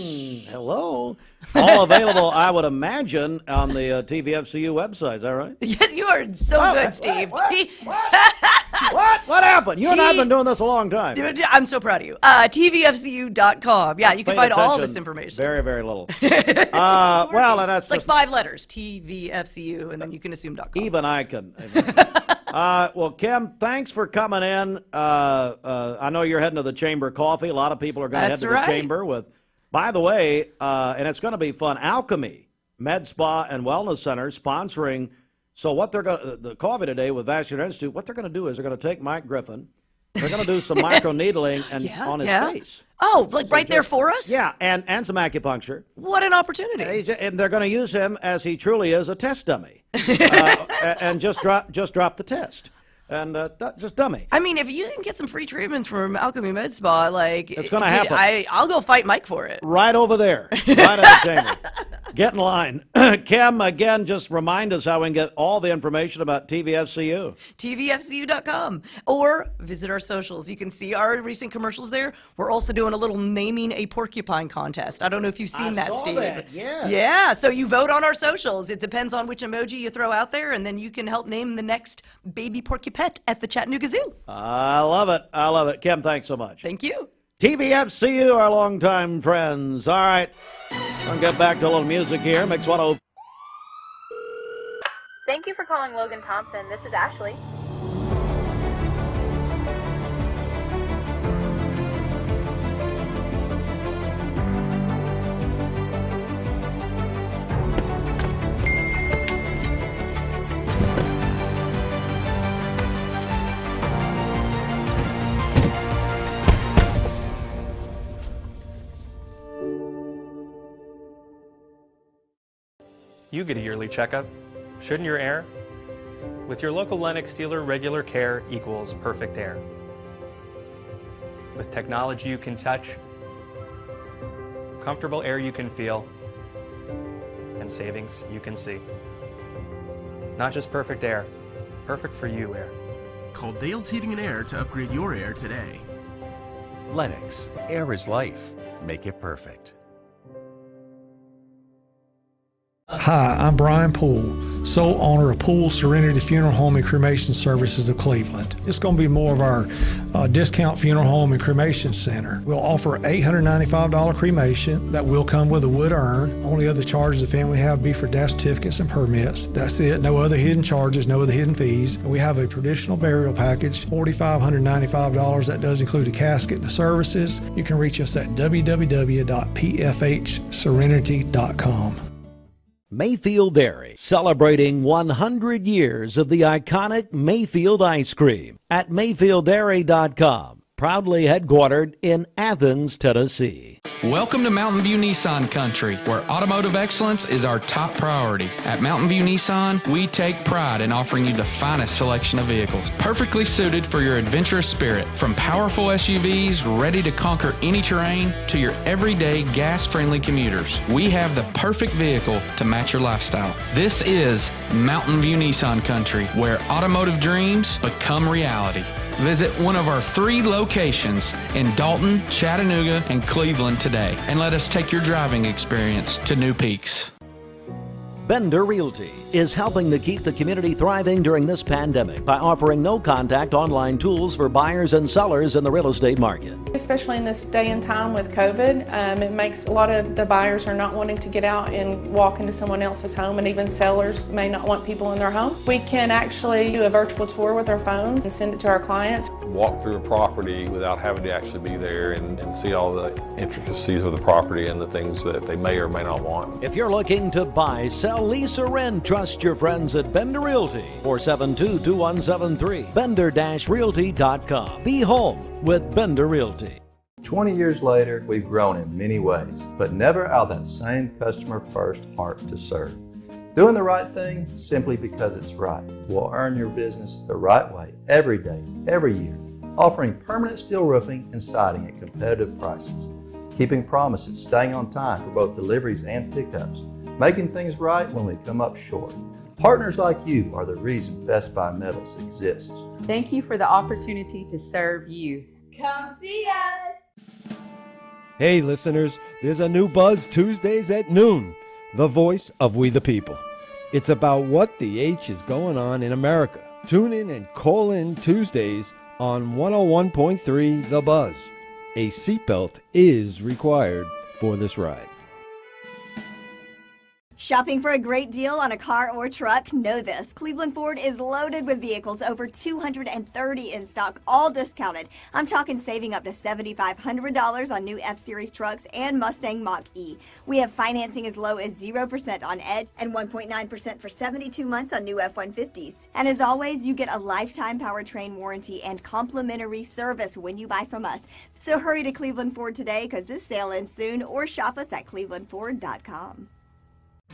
Hello. All available, I would imagine, on the TVFCU website. Is that right? Yes, you are so good, Steve. What happened? You and I have been doing this a long time. I'm so proud of you. TVFCU.com. Yeah, you can find all this information. Very, very little. Well, and that's it's like 5 letters, TVFCU, and then you can assume.com. Even I can. Well, Kim, thanks for coming in. I know you're heading to the Chamber Coffee. A lot of people are going to head to the Chamber with, by the way, and it's going to be fun, Alchemy Med Spa and Wellness Center sponsoring. So what they're going to, the coffee today with Vascular Institute, what they're going to do is they're going to take Mike Griffin They're going to do some microneedling and on his face. Oh, like right there for us? Yeah, and some acupuncture. What an opportunity. And they're going to use him as he truly is, a test dummy. And just drop the test. And just dummy. I mean, if you can get some free treatments from Alchemy Med Spa, like, it's going to happen. I'll go fight Mike for it. Right over there. Right at the chamber. Get in line. Kim, again, just remind us how we can get all the information about TVFCU. TVFCU.com. Or visit our socials. You can see our recent commercials there. We're also doing a little naming a porcupine contest. I don't know if you've seen that, Steve. Yeah, so you vote on our socials. It depends on which emoji you throw out there, and then you can help name the next baby porcupette at the Chattanooga Zoo. I love it. I love it. Kim, thanks so much. Thank you. TVFCU, our longtime friends. All right. I'll get back to a little music here. Mix 105. Thank you for calling Logan Thompson. This is Ashley. You get a yearly checkup, shouldn't your air? With your local Lennox dealer, regular care equals perfect air. With technology you can touch, comfortable air you can feel, and savings you can see. Not just perfect air, perfect for you air. Call Dale's Heating and Air to upgrade your air today. Lennox, air is life. Make it perfect. Hi, I'm Brian Poole, sole owner of Poole Serenity Funeral Home and Cremation Services of Cleveland. It's going to be more of our discount funeral home and cremation center. We'll offer $895 cremation that will come with a wood urn. Only other charges the family have would be for death certificates and permits. That's it. No other hidden charges, no other hidden fees. We have a traditional burial package, $4,595. That does include a casket and the services. You can reach us at www.pfhserenity.com. Mayfield Dairy, celebrating 100 years of the iconic Mayfield ice cream at MayfieldDairy.com. Proudly headquartered in Athens, Tennessee. Welcome to Mountain View Nissan Country, where automotive excellence is our top priority. At Mountain View Nissan, we take pride in offering you the finest selection of vehicles, perfectly suited for your adventurous spirit. From powerful SUVs ready to conquer any terrain to your everyday gas-friendly commuters, we have the perfect vehicle to match your lifestyle. This is Mountain View Nissan Country, where automotive dreams become reality. Visit one of our 3 locations in Dalton, Chattanooga, and Cleveland today, and let us take your driving experience to new peaks. Bender Realty is helping to keep the community thriving during this pandemic by offering no-contact online tools for buyers and sellers in the real estate market. Especially in this day and time with COVID, it makes a lot of the buyers are not wanting to get out and walk into someone else's home, and even sellers may not want people in their home. We can actually do a virtual tour with our phones and send it to our clients. Walk through a property without having to actually be there and see all the intricacies of the property and the things that they may or may not want. If you're looking to buy, sell, lease, or rent, trust your friends at Bender Realty. 472-2173. Bender-Realty.com. Be home with Bender Realty. 20 years later, we've grown in many ways, but never out of that same customer-first heart to serve. Doing the right thing simply because it's right will earn your business the right way every day, every year. Offering permanent steel roofing and siding at competitive prices. Keeping promises, staying on time for both deliveries and pickups. Making things right when we come up short. Partners like you are the reason Best Buy Metals exists. Thank you for the opportunity to serve you. Come see us! Hey listeners, there's a new Buzz Tuesdays at noon. The voice of We the People. It's about what the H is going on in America. Tune in and call in Tuesdays on 101.3 The Buzz. A seatbelt is required for this ride. Shopping for a great deal on a car or truck? Know this. Cleveland Ford is loaded with vehicles, over 230 in stock, all discounted. I'm talking saving up to $7,500 on new F-Series trucks and Mustang Mach-E. We have financing as low as 0% on Edge and 1.9% for 72 months on new F-150s. And as always, you get a lifetime powertrain warranty and complimentary service when you buy from us. So hurry to Cleveland Ford today because this sale ends soon, or shop us at clevelandford.com.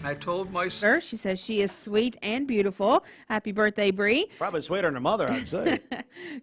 I told my She says she is sweet and beautiful. Happy birthday, Bree. Probably sweeter than her mother, I'd say.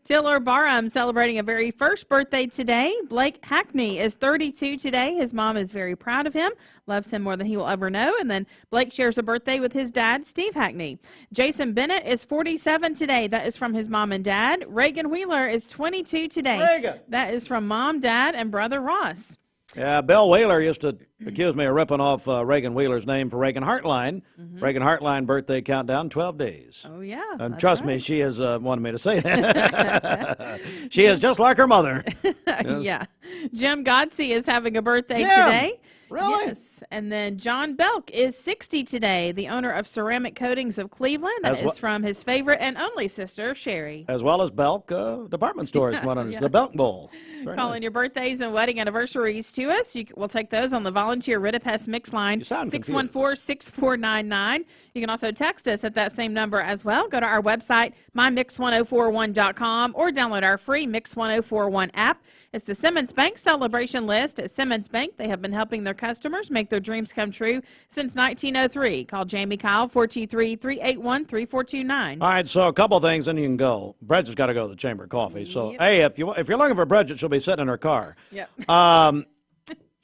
Tiller Barham celebrating a very first birthday today. Blake Hackney is 32 today. His mom is very proud of him, loves him more than he will ever know. And then Blake shares a birthday with his dad, Steve Hackney. Jason Bennett is 47 today. That is from his mom and dad. Reagan Wheeler is 22 today. Reagan. That is from mom, dad, and brother Ross. Yeah, Bill Wheeler used to accuse me of ripping off Reagan Wheeler's name for Reagan Hartline. Reagan Hartline birthday countdown, 12 days. Oh, yeah. And trust me, she has wanted me to say that. She is just like her mother. Yes. Yeah. Jim Godsey is having a birthday Jim! today. Really? Yes. And then John Belk is 60 today, the owner of Ceramic Coatings of Cleveland. That is from his favorite and only sister, Sherry. As well as Belk Department Stores, the Belk Bowl. Very Calling nice. your birthdays and wedding anniversaries to us. We'll take those on the volunteer Ritapest mix line, 614-6499. You can also text us at that same number as well. Go to our website, mymix1041.com, or download our free Mix 1041 app. It's the Simmons Bank Celebration List. At Simmons Bank, they have been helping their customers make their dreams come true since 1903. Call Jamie Kyle, 423-381-3429. All right, so a couple things, and you can go. Bridget's got to go to the Chamber of Coffee. So, hey, if you're looking for Bridget, she'll be sitting in her car. Yep. So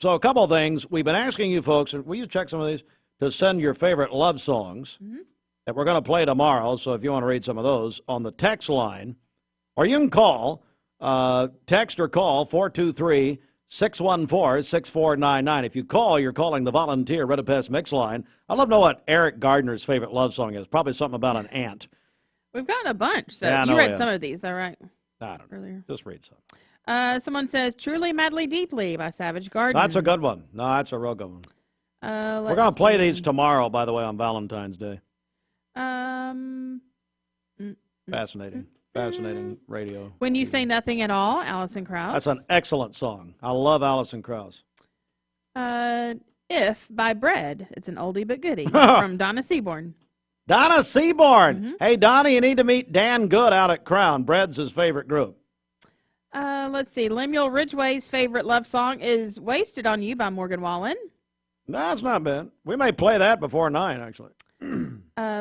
a couple things. We've been asking you folks, and will you check some of these, to send your favorite love songs that we're going to play tomorrow. So if you want to read some of those on the text line, or you can call, text or call 423-614-6499. If you call, you're calling the volunteer Ritapest mix line. I'd love to know what Eric Gardner's favorite love song is. Probably something about an ant. We've gotten a bunch. So Yeah, I you know read we some have. of these, though, right? I don't know. Earlier. Just read some. Someone says, Truly, Madly, Deeply by Savage Garden. That's a good one. No, that's a real good one. We're Let's going to play see. these tomorrow, by the way, on Valentine's Day. Fascinating. Fascinating radio. When You Say Nothing at All, Alison Krauss. That's an excellent song. I love Alison Krauss. If by Bread. It's an oldie but goodie from Donna Seaborn. Donna Seaborn. Hey, Donna, you need to meet Dan Good out at Crown. Bread's his favorite group. Let's see. Lemuel Ridgway's favorite love song is Wasted on You by Morgan Wallen. That's not bad. We may play that before 9, actually.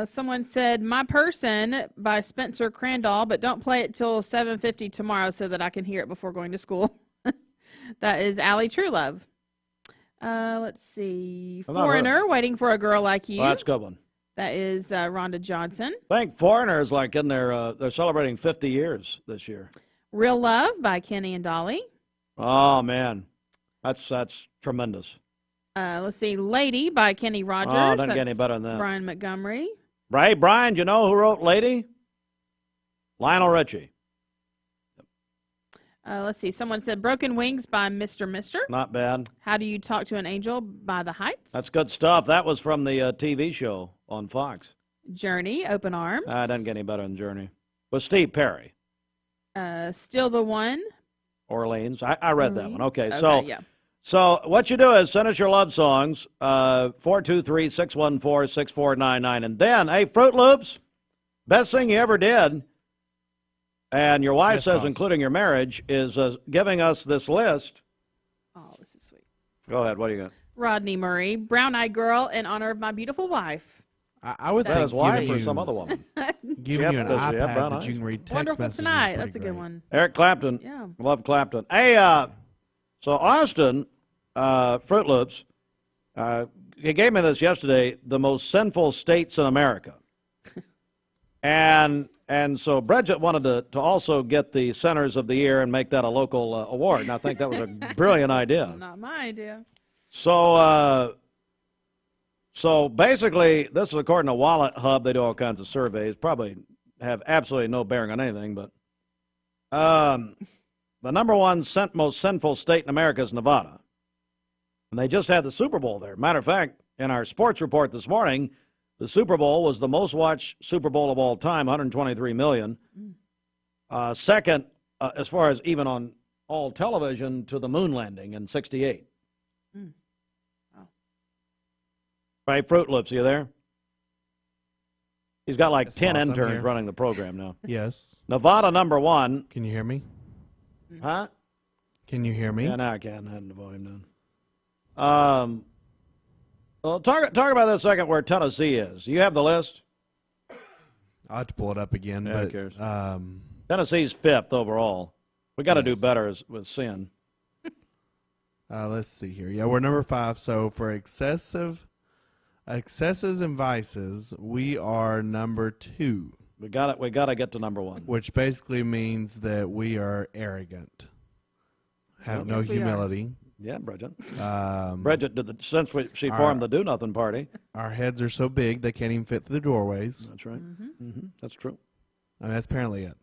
Someone said My Person by Spencer Crandall, but don't play it till 7:50 tomorrow so that I can hear it before going to school. That is Allie Truelove. Let's see. I'm not Foreigner, Waiting for a Girl Like You. Well, that's a good one. That is Rhonda Johnson. I think Foreigner is like in their, they're celebrating 50 years this year. Real Love by Kenny and Dolly. Oh, man. That's tremendous. Let's see. Lady by Kenny Rogers. Oh, doesn't get any That's better than that. Brian Montgomery. Right, Brian, you know who wrote Lady? Lionel Richie. Let's see. Someone said Broken Wings by Mr. Mister. Not bad. How Do You Talk to an Angel by The Heights. That's good stuff. That was from the TV show on Fox. Journey, Open Arms. Doesn't get any better than Journey. With Steve Perry. Still the One. Orleans. I read that one. Okay, yeah. So what you do is send us your love songs, 423-614-6499. And then, hey, Fruit Loops, best thing you ever did, and your wife says, including your marriage, is giving us this list. Oh, this is sweet. Go ahead. What do you got? Rodney Murray, Brown Eyed Girl, in honor of my beautiful wife. I would That think his wife giving or you- some other woman. Giving you an Does she have brown iPad that eyes? you can read text Wonderful messages. Tonight. is That's a pretty good great. one. Eric Clapton. Yeah. Love Clapton. Hey, so Austin, Fruit Loops, he gave me this yesterday, the most sinful states in America. and so Bridget wanted to also get the Centers of the Year and make that a local award. And I think that was a brilliant idea. Not my idea. So basically, this is according to Wallet Hub. They do all kinds of surveys. Probably have absolutely no bearing on anything, but the number one most sinful state in America is Nevada. And they just had the Super Bowl there. Matter of fact, in our sports report this morning, the Super Bowl was the most watched Super Bowl of all time, 123 million. Second, as far as even on all television, to the moon landing in 68. Wow. Right, Fruit Loops, you there? He's got like 10 awesome. interns running the program now. Yes. Nevada, number 1. Can you hear me? Huh? Can you hear me? Yeah, now I can. I had the volume down. Well, talk about that second where Tennessee is. You have the list? I'll have to pull it up again. Yeah, but who cares? Tennessee's 5th overall. We got to do better with sin. Let's see here. Yeah, we're number 5. So for excesses and vices, we are number 2. We got to get to number 1. Which basically means that we are arrogant, have no humility. Yeah, Bridget. Bridget, since she formed the Do Nothing Party. Our heads are so big they can't even fit through the doorways. That's right. That's true. I mean, that's apparently it.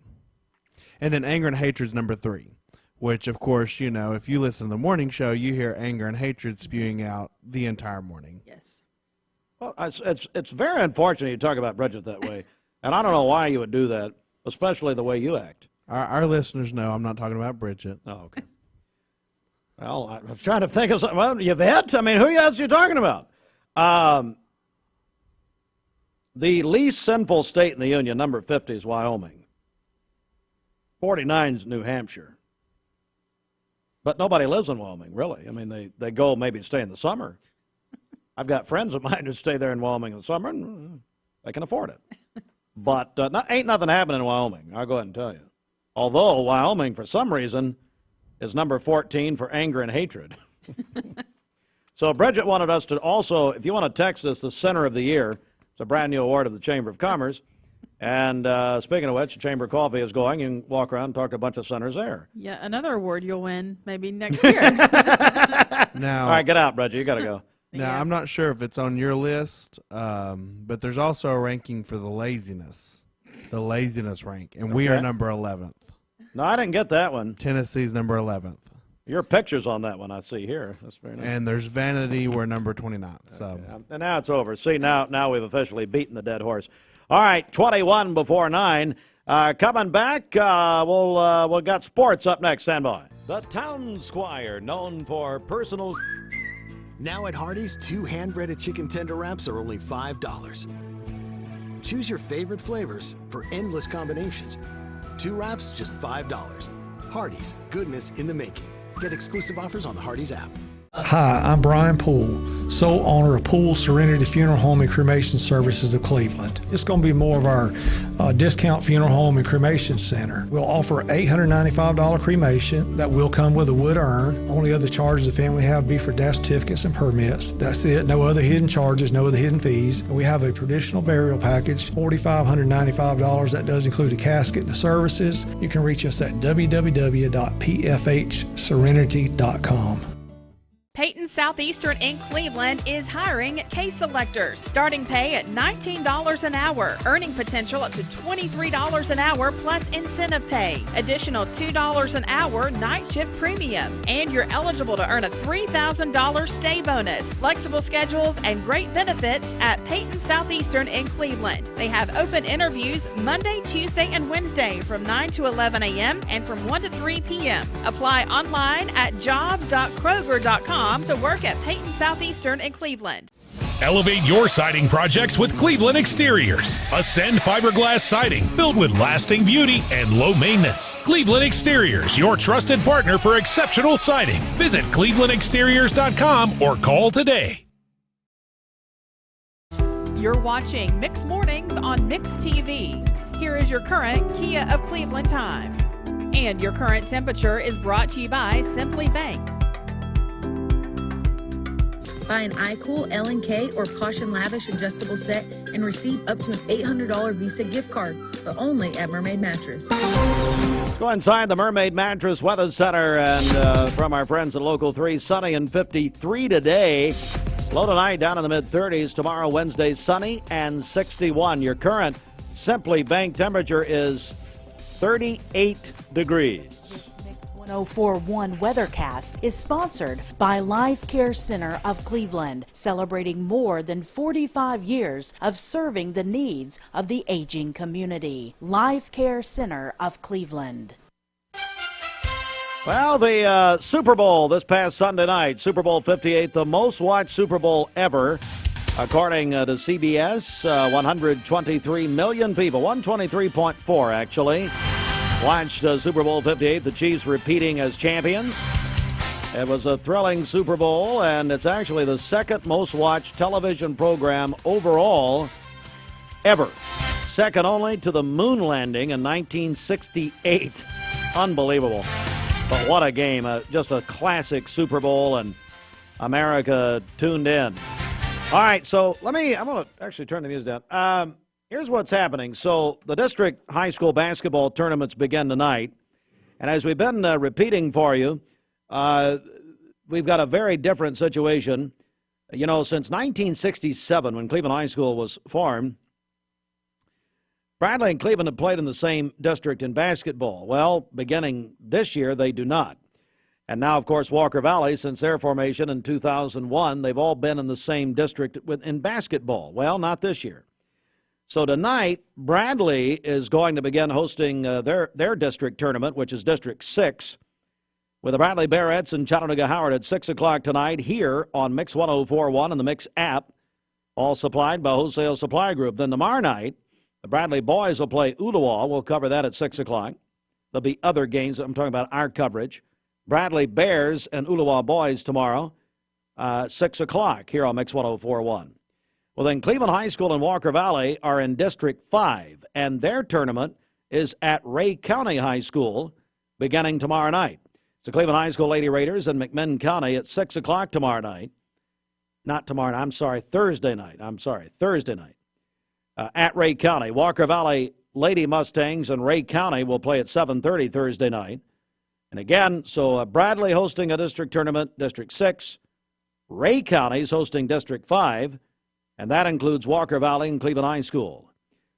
And then anger and hatred is number 3, which, of course, you know, if you listen to the morning show, you hear anger and hatred spewing out the entire morning. Yes. Well, it's very unfortunate you talk about Bridget that way, and I don't know why you would do that, especially the way you act. Our listeners know I'm not talking about Bridget. Oh, okay. Well, I was trying to think of something. Well, Yvette? I mean, who else are you talking about? The least sinful state in the Union, number 50, is Wyoming. 49 is New Hampshire. But nobody lives in Wyoming, really. I mean, they go maybe stay in the summer. I've got friends of mine who stay there in Wyoming in the summer, and they can afford it. But ain't nothing happening in Wyoming, I'll go ahead and tell you. Although Wyoming, for some reason, is number 14 for anger and hatred. So Bridget wanted us to also, if you want to text us, the Center of the Year. It's a brand new award of the Chamber of Commerce. And speaking of which, Chamber Coffee is going. You can walk around and talk to a bunch of centers there. Yeah, another award you'll win maybe next year. Now, all right, get out, Bridget. You got to go. Now, I'm not sure if it's on your list, but there's also a ranking for the laziness rank, and we are number 11th. No, I didn't get that one. Tennessee's number 11th. Your picture's on that one I see here. That's very nice. And there's vanity, we're number 29th. So. Okay. And now it's over. See, now we've officially beaten the dead horse. All right, 21 before 9. Coming back, we'll got sports up next. Stand by. The Town Squire, known for personal... Now at Hardee's, 2 hand-breaded chicken tender wraps are only $5. Choose your favorite flavors for endless combinations. 2 wraps, just $5. Hardee's, goodness in the making. Get exclusive offers on the Hardee's app. Hi, I'm Brian Poole, sole owner of Poole Serenity Funeral Home and Cremation Services of Cleveland. It's going to be more of our discount funeral home and cremation center. We'll offer $895 cremation that will come with a wood urn. Only other charges the family have would be for death certificates and permits. That's it. No other hidden charges, no other hidden fees. We have a traditional burial package, $4,595. That does include a casket and the services. You can reach us at www.pfhserenity.com. Peyton Southeastern in Cleveland is hiring case selectors. Starting pay at $19 an hour. Earning potential up to $23 an hour plus incentive pay. Additional $2 an hour night shift premium. And you're eligible to earn a $3,000 stay bonus. Flexible schedules and great benefits at Peyton Southeastern in Cleveland. They have open interviews Monday, Tuesday, and Wednesday from 9 to 11 a.m. and from 1 to 3 p.m. Apply online at job.kroger.com to work at Peyton Southeastern in Cleveland. Elevate your siding projects with Cleveland Exteriors. Ascend fiberglass siding built with lasting beauty and low maintenance. Cleveland Exteriors, your trusted partner for exceptional siding. Visit clevelandexteriors.com or call today. You're watching Mix Mornings on Mix TV. Here is your current Kia of Cleveland time. And your current temperature is brought to you by Simply Bank. Buy an iCool, L&K, or Posh & Lavish adjustable set and receive up to an $800 Visa gift card, but only at Mermaid Mattress. Let's go inside the Mermaid Mattress Weather Center, and from our friends at Local 3, sunny and 53 today. Low tonight, down in the mid-30s. Tomorrow, Wednesday, sunny and 61. Your current Simply Bank temperature is 38 degrees. This makes one 1041 Weathercast is sponsored by Life Care Center of Cleveland, celebrating more than 45 years of serving the needs of the aging community. Life Care Center of Cleveland. Well, the Super Bowl this past Sunday night, Super Bowl 58, the most watched Super Bowl ever, according to CBS. 123 million people, 123.4 actually, watched Super Bowl 58, the Chiefs repeating as champions. It was a thrilling Super Bowl, and it's actually the second most watched television program overall ever. Second only to the moon landing in 1968. Unbelievable. But what a game. Just a classic Super Bowl, and America tuned in. All right, so I'm going to actually turn the music down. Here's what's happening. So the district high school basketball tournaments begin tonight. And as we've been repeating for you, we've got a very different situation. You know, since 1967, when Cleveland High School was formed, Bradley and Cleveland have played in the same district in basketball. Well, beginning this year, they do not. And now, of course, Walker Valley, since their formation in 2001, they've all been in the same district in basketball. Well, not this year. So tonight, Bradley is going to begin hosting their district tournament, which is District 6, with the Bradley Barretts and Chattanooga Howard at 6 o'clock tonight here on Mix 104.1 and the Mix app, all supplied by Wholesale Supply Group. Then tomorrow night, the Bradley boys will play Ooltewah. We'll cover that at 6 o'clock. There'll be other games. I'm talking about our coverage. Bradley Bears and Ooltewah boys tomorrow, 6 o'clock here on Mix 104.1. Well, then Cleveland High School and Walker Valley are in District 5, and their tournament is at Ray County High School beginning tomorrow night. So Cleveland High School Lady Raiders and McMinn County at 6 o'clock tomorrow night. Not tomorrow night, Thursday night. Thursday night. At Ray County. Walker Valley Lady Mustangs and Ray County will play at 7:30 Thursday night. And again, so Bradley hosting a district tournament, District 6. Ray County's hosting District 5, and that includes Walker Valley and Cleveland High School.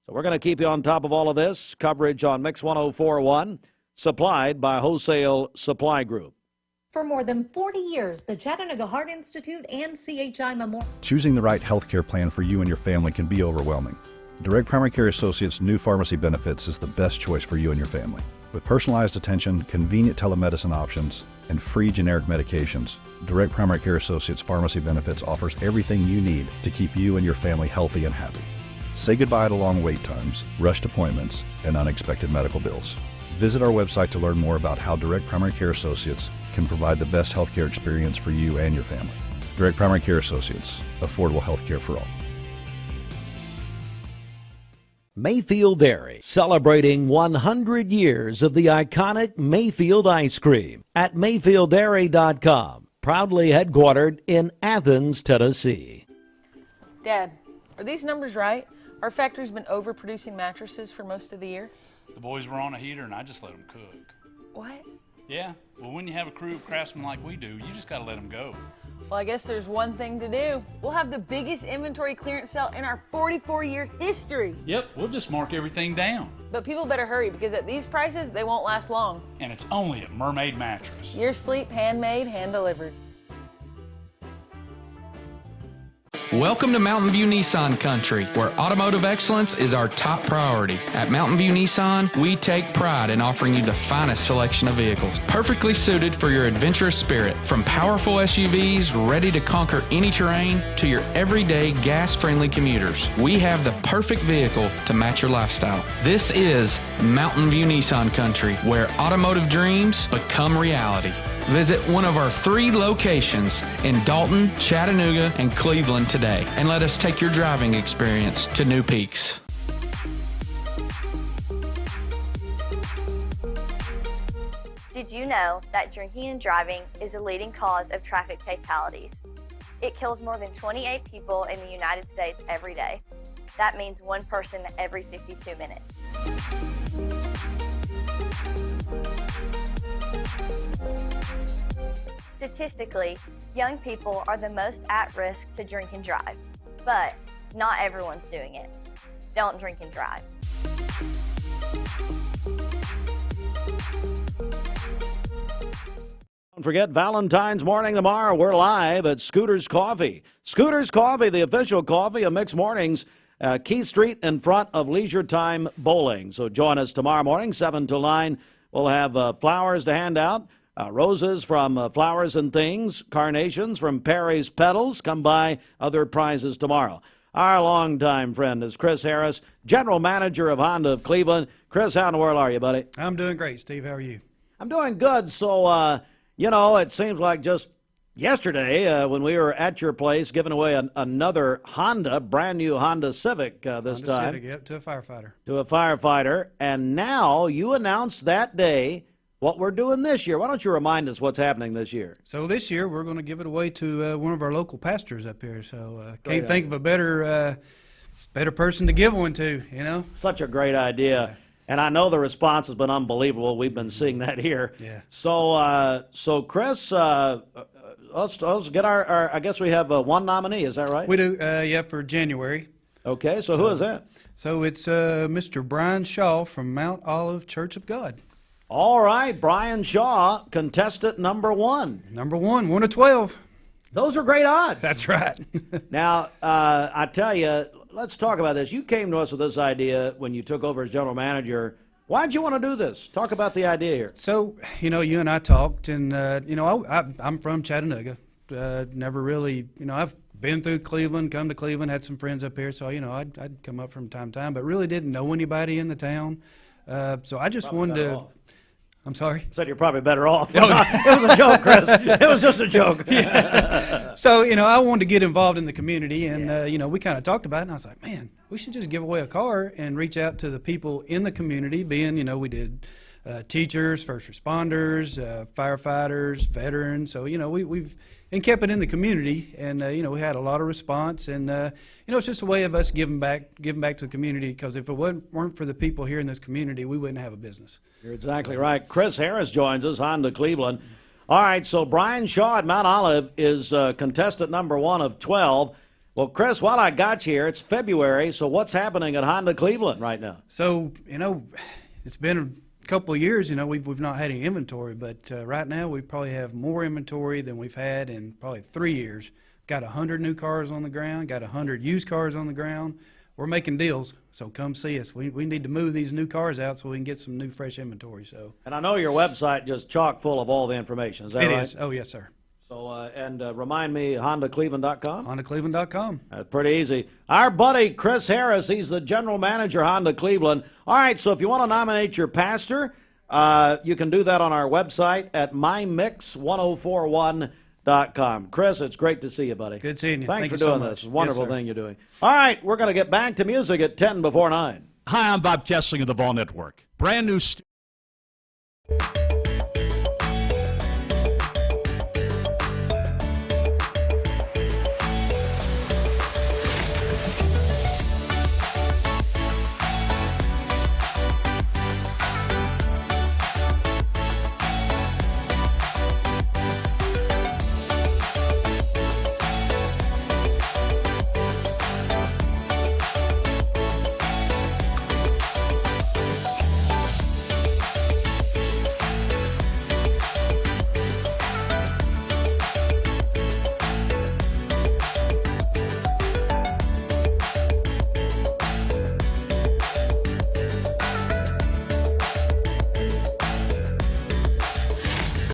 So we're going to keep you on top of all of this. Coverage on Mix 104.1, supplied by Wholesale Supply Group. For more than 40 years, the Chattanooga Heart Institute and CHI Memorial. Choosing the right health care plan for you and your family can be overwhelming. Direct Primary Care Associates' new pharmacy benefits is the best choice for you and your family. With personalized attention, convenient telemedicine options, and free generic medications, Direct Primary Care Associates Pharmacy Benefits offers everything you need to keep you and your family healthy and happy. Say goodbye to long wait times, rushed appointments, and unexpected medical bills. Visit our website to learn more about how Direct Primary Care Associates can provide the best healthcare experience for you and your family. Direct Primary Care Associates, affordable healthcare for all. Mayfield Dairy, celebrating 100 years of the iconic Mayfield ice cream at MayfieldDairy.com, proudly headquartered in Athens, Tennessee. Dad, are these numbers right? Our factory's been overproducing mattresses for most of the year. The boys were on a heater and I just let them cook. What? Yeah, well, when you have a crew of craftsmen like we do, you just gotta let them go. Well, I guess there's one thing to do. We'll have the biggest inventory clearance sale in our 44-year history. Yep, we'll just mark everything down. But people better hurry because at these prices, they won't last long. And it's only at Mermaid Mattress. Your sleep, handmade, hand-delivered. Welcome to Mountain View Nissan Country, where automotive excellence is our top priority. At Mountain View Nissan, we take pride in offering you the finest selection of vehicles, perfectly suited for your adventurous spirit. From powerful SUVs ready to conquer any terrain to your everyday gas-friendly commuters, we have the perfect vehicle to match your lifestyle. This is Mountain View Nissan Country, where automotive dreams become reality. Visit one of our 3 locations in Dalton, Chattanooga, and Cleveland today, and let us take your driving experience to new peaks. Did you know that drinking and driving is a leading cause of traffic fatalities? It kills more than 28 people in the United States every day. That means 1 person every 52 minutes. Statistically, young people are the most at risk to drink and drive, but not everyone's doing it. Don't drink and drive. forget Valentine's morning tomorrow. We're live at Scooter's Coffee. Scooter's Coffee, the official coffee of Mixed Mornings, Key Street in front of Leisure Time Bowling. So join us tomorrow morning, 7 till 9. We'll have flowers to hand out, roses from Flowers and Things, carnations from Perry's Petals. Come by, other prizes tomorrow. Our longtime friend is Chris Harris, General Manager of Honda of Cleveland. Chris, how in the world are you, buddy? I'm doing great, Steve. How are you? I'm doing good. So, it seems like just yesterday when we were at your place giving away another Honda, brand new Honda Civic this Honda time. Civic, yep, to a firefighter. To a firefighter. And now you announced that day what we're doing this year. Why don't you remind us what's happening this year? So this year we're going to give it away to one of our local pastors up here. So can't think of a better person to give one to, you know? Such a great idea. Yeah. And I know the response has been unbelievable. We've been seeing that here. Yeah. So Chris, let's get our I guess we have one nominee. Is that right? We do, yeah, for January. Okay, so who is that? So it's Mr. Brian Shaw from Mount Olive Church of God. All right, Brian Shaw, contestant number 1. Number 1, 1 of 12. Those are great odds. That's right. Now, I tell you, let's talk about this. You came to us with this idea when you took over as general manager. Why'd you want to do this? Talk about the idea here. So, you and I talked, and, I'm from Chattanooga. Never really, I've been through Cleveland, come to Cleveland, had some friends up here, so, I'd come up from time to time, but really didn't know anybody in the town. So I just wanted to... I'm sorry? Said you're probably better off. It was a joke, Chris. It was just a joke. Yeah. So, I wanted to get involved in the community, and, we kind of talked about it, and I was like, man, we should just give away a car and reach out to the people in the community, being, we did teachers, first responders, firefighters, veterans. So, we've kept it in the community, and, we had a lot of response, and, it's just a way of us giving back to the community, because if it weren't for the people here in this community, we wouldn't have a business. You're exactly right. Chris Harris joins us, Honda Cleveland. All right, so Brian Shaw at Mount Olive is contestant number 1 of 12. Well, Chris, while I got you here, it's February, so what's happening at Honda Cleveland right now? So, it's been a couple of years, we've not had any inventory, but right now we probably have more inventory than we've had in probably 3 years. Got 100 new cars on the ground, got 100 used cars on the ground. We're making deals, so come see us. We need to move these new cars out so we can get some new, fresh inventory. So. And I know your website just chock full of all the information. Is that right? It is. Oh, yes, sir. So, remind me, HondaCleveland.com? HondaCleveland.com. That's pretty easy. Our buddy Chris Harris, he's the general manager, Honda Cleveland. All right, so if you want to nominate your pastor, you can do that on our website at mymix1041.com. Chris, it's great to see you, buddy. Good seeing you. Thanks for you doing so this. much. It's a wonderful Yes, sir. thing you're doing. All right, we're going to get back to music at 10 before 9. Hi, I'm Bob Kessling of the Vol Network. Brand new...